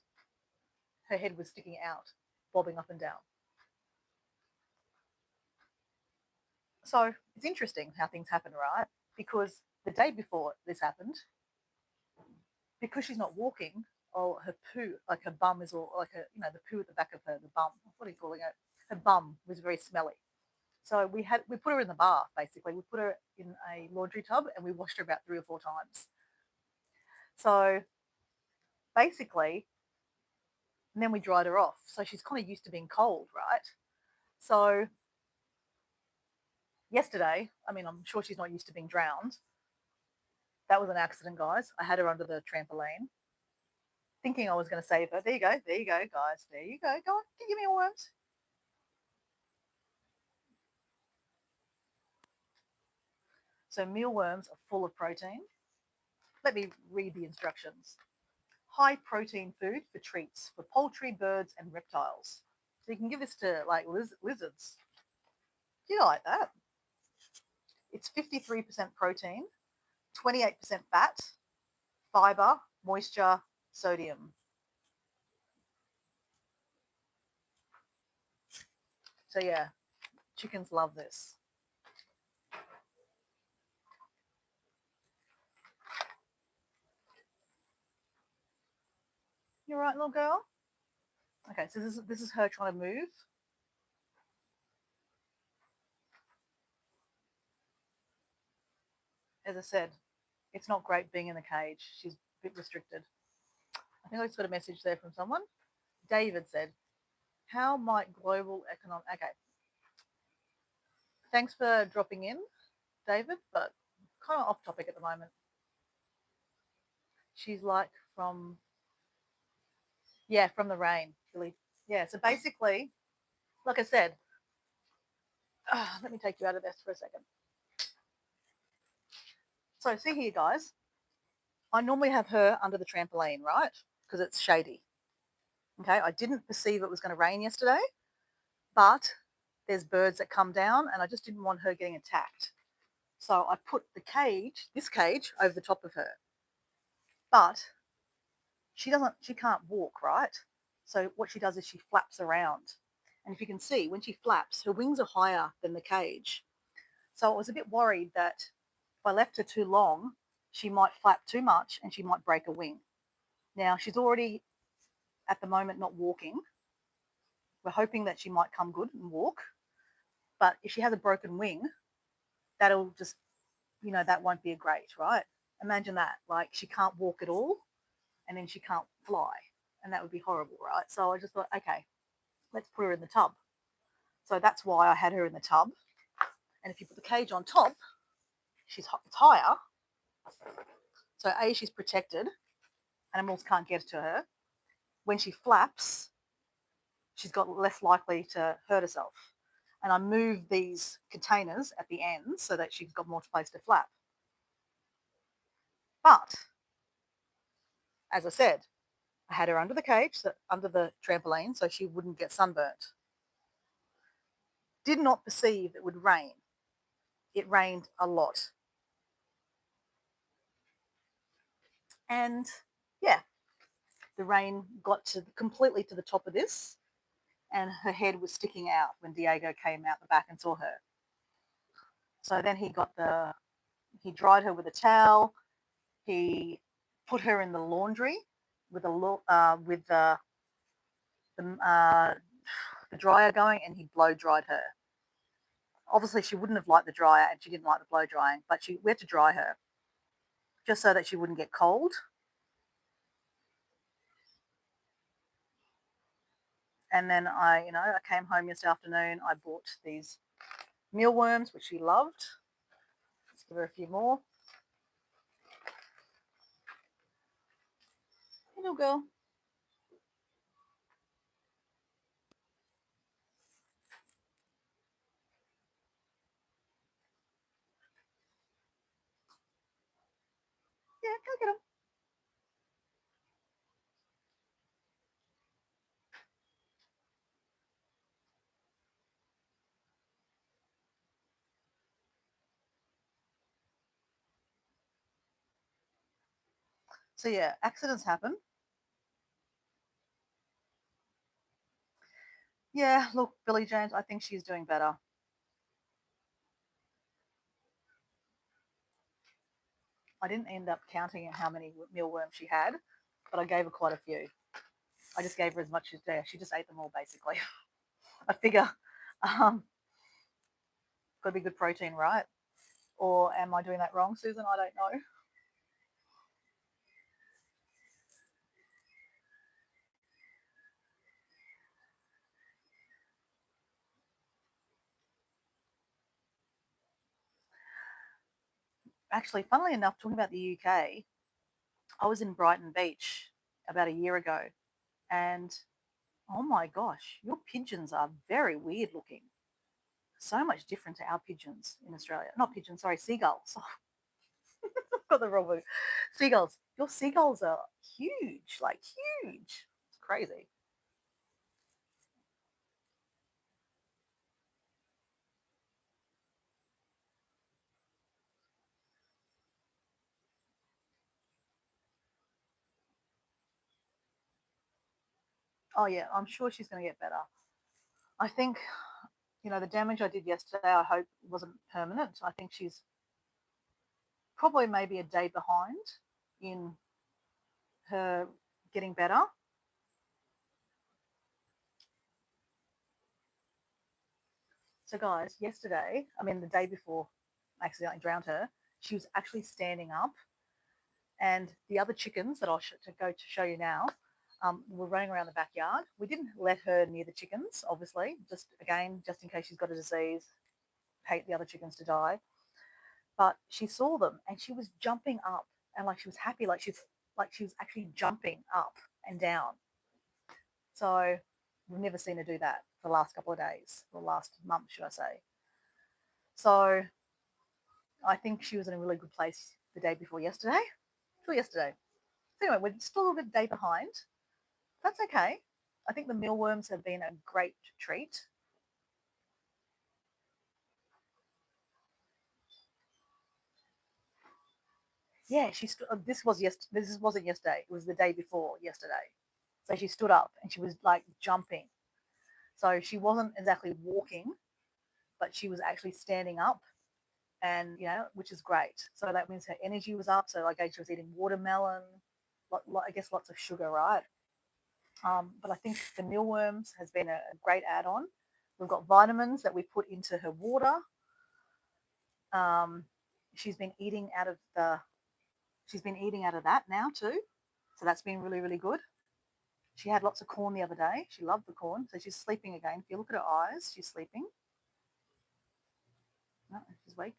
her head was sticking out, bobbing up and down. So it's interesting how things happen, right? Because the day before this happened, because she's not walking, or her poo, like her bum is all like the poo at the back of her, the bum. What are you calling it? Her bum was very smelly. So we put her in the bath basically. We put her in a laundry tub and we washed her about 3 or 4 times. So basically, and then we dried her off. So she's kind of used to being cold, right? So yesterday, I mean, I'm sure she's not used to being drowned. That was an accident, guys. I had her under the trampoline, thinking I was going to save her. There you go, guys. There you go. Go on, give me your worms. So mealworms are full of protein. Let me read the instructions. High protein food for treats for poultry, birds, and reptiles. So you can give this to like lizards. Do you like that? It's 53% protein, 28% fat, fiber, moisture, sodium. So yeah, chickens love this. You all right, little girl? Okay, so this is her trying to move. As I said, it's not great being in the cage. She's a bit restricted. I think I just got a message there from someone. David said, "How might global economic?" Okay, thanks for dropping in, David, but kind of off topic at the moment. She's like from from the rain, really. Yeah, so basically, like I said, let me take you out of this for a second. So see here, guys. I normally have her under the trampoline, right? Because it's shady. Okay, I didn't perceive it was going to rain yesterday, but there's birds that come down, and I just didn't want her getting attacked. So I put this cage, over the top of her. But she can't walk, right? So what she does is she flaps around. And if you can see, when she flaps, her wings are higher than the cage. So I was a bit worried that if I left her too long, she might flap too much and she might break a wing. Now, she's already at the moment not walking. We're hoping that she might come good and walk. But if she has a broken wing, that'll just, that won't be a great, right? Imagine that. Like she can't walk at all and then she can't fly. And that would be horrible, right? So I just thought, okay, let's put her in the tub. So that's why I had her in the tub. And if you put the cage on top, it's higher. So A, she's protected. Animals can't get to her. When she flaps, she's got less likely to hurt herself. And I moved these containers at the ends so that she's got more place to flap. But, as I said, I had her under the cage, under the trampoline, so she wouldn't get sunburnt. Did not perceive it would rain. It rained a lot. And yeah, the rain got completely to the top of this, and her head was sticking out when Diego came out the back and saw her. So then he dried her with a towel. He put her in the laundry with the dryer going, and he blow dried her. Obviously, she wouldn't have liked the dryer, and she didn't like the blow drying, but we had to dry her just so that she wouldn't get cold. And then I came home yesterday afternoon. I bought these mealworms, which she loved. Let's give her a few more. Hey, little girl. Yeah, go get them. So yeah, accidents happen. Yeah, look, Billy James, I think she's doing better. I didn't end up counting how many mealworms she had, but I gave her quite a few. I just gave her as much as she just ate them all basically. I figure, got to be good protein, right? Or am I doing that wrong, Susan? I don't know. Actually, funnily enough, talking about the UK, I was in Brighton Beach about a year ago, and oh my gosh, your pigeons are very weird looking. So much different to our pigeons in Australia. Not pigeons, sorry, seagulls. I've got the wrong word. Seagulls. Your seagulls are huge, like huge. It's crazy. Oh yeah, I'm sure she's going to get better. I think, the damage I did yesterday, I hope wasn't permanent. I think she's probably maybe a day behind in her getting better. So, guys, yesterday, I mean, the day before I accidentally drowned her, she was actually standing up, and the other chickens that I'll go to show you now were running around the backyard. We didn't let her near the chickens, obviously, just again, just in case she's got a disease, hate the other chickens to die. But she saw them and she was jumping up and like she was happy, like she was actually jumping up and down. So we've never seen her do that for the last couple of days, or last month, should I say. So I think she was in a really good place the day before yesterday. Till yesterday. So anyway, we're still a little bit day behind. That's okay. I think the mealworms have been a great treat. Yeah, this wasn't yesterday. It was the day before yesterday. So she stood up and she was like jumping. So she wasn't exactly walking, but she was actually standing up, and which is great. So that means her energy was up. So like she was eating watermelon, I guess lots of sugar, right? But I think the mealworms has been a great add-on. We've got vitamins that we put into her water. Um, she's been eating out of the. She's been eating out of that now too, so that's been really really good. She had lots of corn the other day. She loved the corn, so she's sleeping again. If you look at her eyes, she's sleeping. No, she's awake.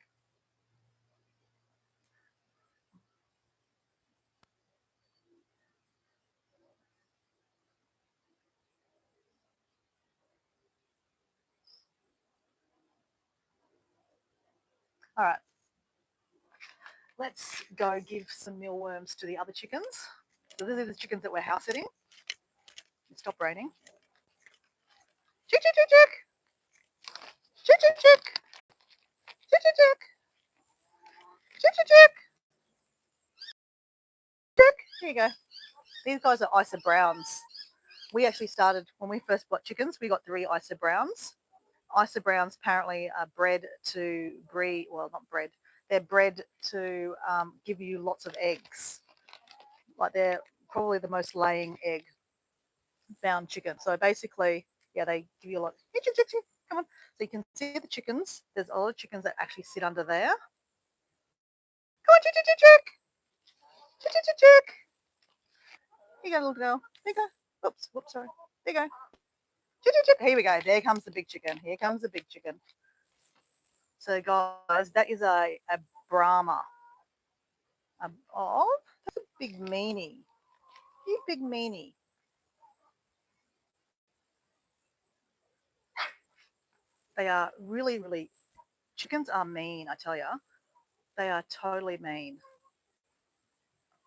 All right, let's go give some mealworms to the other chickens. So these are the chickens that we're house sitting. Stop raining. Chick, chick, chick, chick. Chick, chick, chick. Chick, chick, chick. Chick, chick, chick. Chick. Here you go. These guys are Isa Browns. We actually started, when we first got chickens, we got 3 Isa Browns. Isa Browns apparently are bred to breed, well, not bred, they're bred to give you lots of eggs. Like they're probably the most laying egg bound chicken. So basically, yeah, they give you a lot. Come on. So you can see the chickens. There's a lot of chickens that actually sit under there. Come on, chick, chick, chick, chick. Chick, chick, chick, chick. Here you go, little girl. There you go. Oops, whoops, sorry. There you go. Chick, chick, chick. Here we go. There comes the big chicken. Here comes the big chicken. So, guys, that is a Brahma. Oh, that's a big meanie. You big meanie. They are really, really, chickens are mean, I tell you. They are totally mean.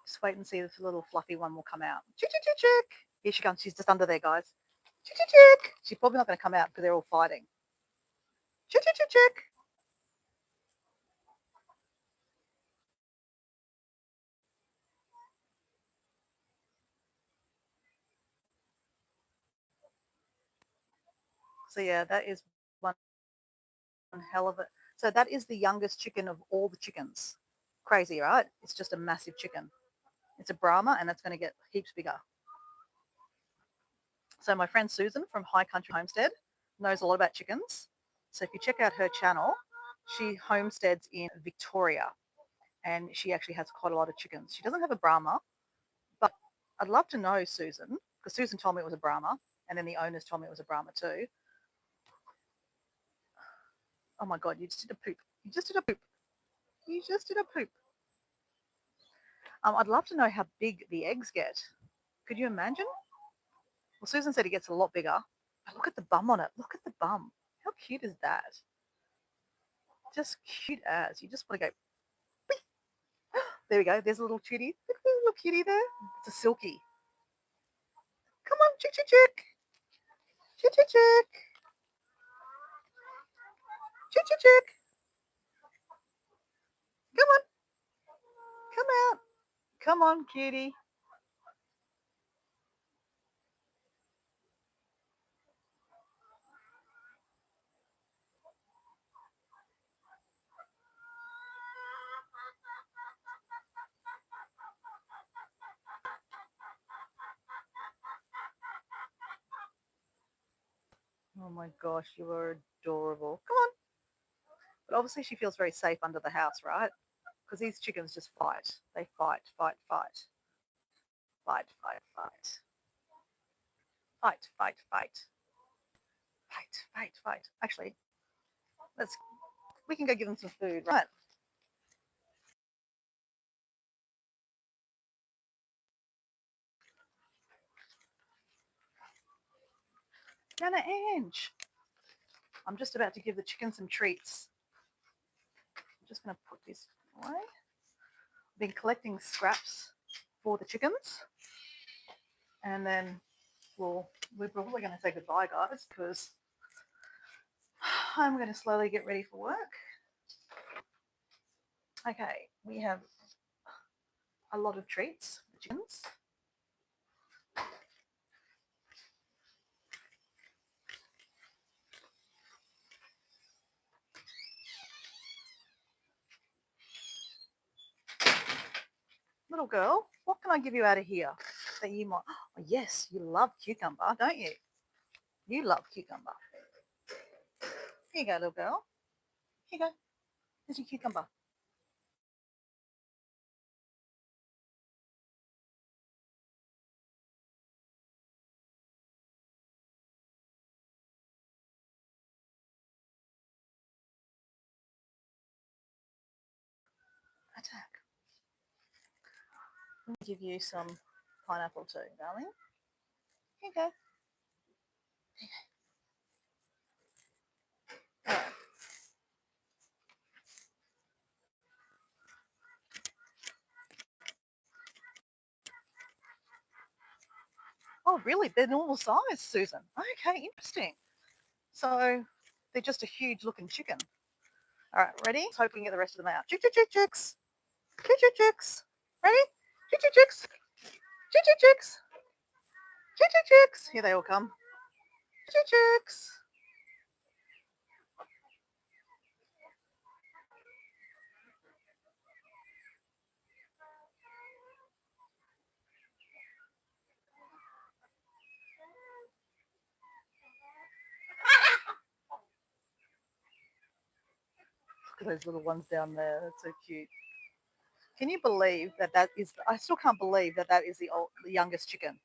Just wait and see if the little fluffy one will come out. Chick, chick, chick, chick. Here she comes. She's just under there, guys. Chick, chick, chick. She's probably not going to come out because they're all fighting. Chick, chick, chick, chick. So, yeah, that is one hell of it. So that is the youngest chicken of all the chickens. Crazy, right? It's just a massive chicken. It's a Brahma, and that's going to get heaps bigger. So my friend Susan from High Country Homestead knows a lot about chickens. So if you check out her channel, she homesteads in Victoria, and she actually has quite a lot of chickens. She doesn't have a Brahma, but I'd love to know Susan, because Susan told me it was a Brahma, and then the owners told me it was a Brahma too. Oh my God, you just did a poop. You just did a poop. You just did a poop. I'd love to know how big the eggs get. Could you imagine? Well, Susan said it gets a lot bigger. But look at the bum on it. Look at the bum. How cute is that? Just cute as. You just want to go. There we go. There's a little cutie. Look at the little cutie there. It's a silky. Come on, chick, chick, chick. Chick, chick, chick. Chick, chick, chick. Come on. Come out. Come on, cutie. Oh my gosh, you are adorable. Come on. But obviously she feels very safe under the house, right? Because these chickens just fight. They fight, fight, fight. Fight, fight, fight. Fight, fight, fight. Fight, fight, fight. Actually, we can go give them some food, right? Nana Ange. I'm just about to give the chicken some treats. I'm just going to put this away. I've been collecting scraps for the chickens. And then we're probably going to say goodbye, guys, because I'm going to slowly get ready for work. Okay, we have a lot of treats for the chickens. Little girl, what can I give you out of here that you might? Oh, yes, you love cucumber, don't you? You love cucumber. Here you go, little girl. Here you go. Here's your cucumber. Attack. Let me give you some pineapple too, darling. Here you go. All right. Oh, really? They're normal size, Susan. Okay, interesting. So they're just a huge looking chicken. All right, ready? Let's hope we can get the rest of them out. Chick, chick, chick, chicks. Chick, chick, chicks. Ready? Chick, chick, chicks. Chick, chick, chicks. Chick, chick, chicks. Here they all come. Chick, chick, chicks. Look at those little ones down there. That's so cute. Can you believe that is? I still can't believe that is the youngest chicken,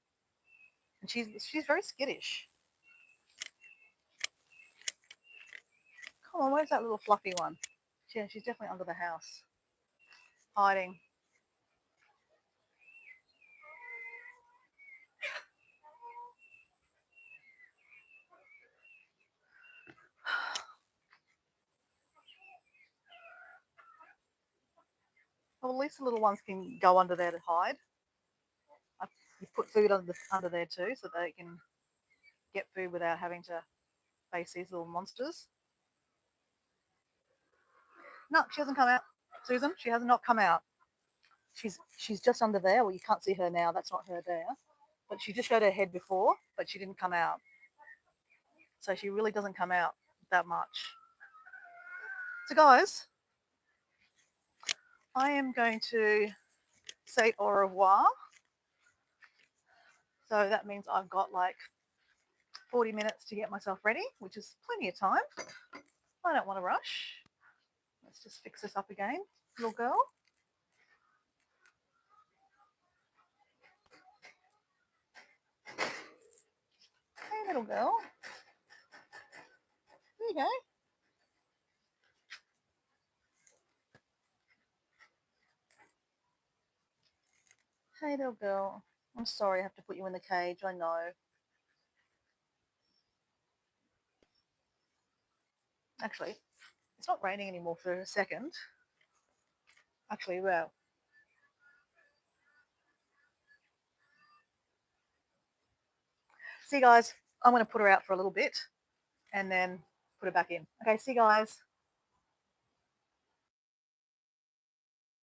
and she's very skittish. Come on, where's that little fluffy one? Yeah, she's definitely under the house, hiding. Well, at least the little ones can go under there to hide. You put food under there too, so they can get food without having to face these little monsters. No, she hasn't come out, Susan. She has not come out. She's just under there. Well, you can't see her now. That's not her there. But she just showed her head before, but she didn't come out. So she really doesn't come out that much. So guys, I am going to say au revoir. So that means I've got like 40 minutes to get myself ready, which is plenty of time. I don't want to rush. Let's just fix this up again, little girl. Hey, little girl. There you go. Hey, little girl. I'm sorry I have to put you in the cage. I know. Actually, it's not raining anymore for a second. Actually, well, see, guys, I'm going to put her out for a little bit and then put her back in. Okay, see you guys.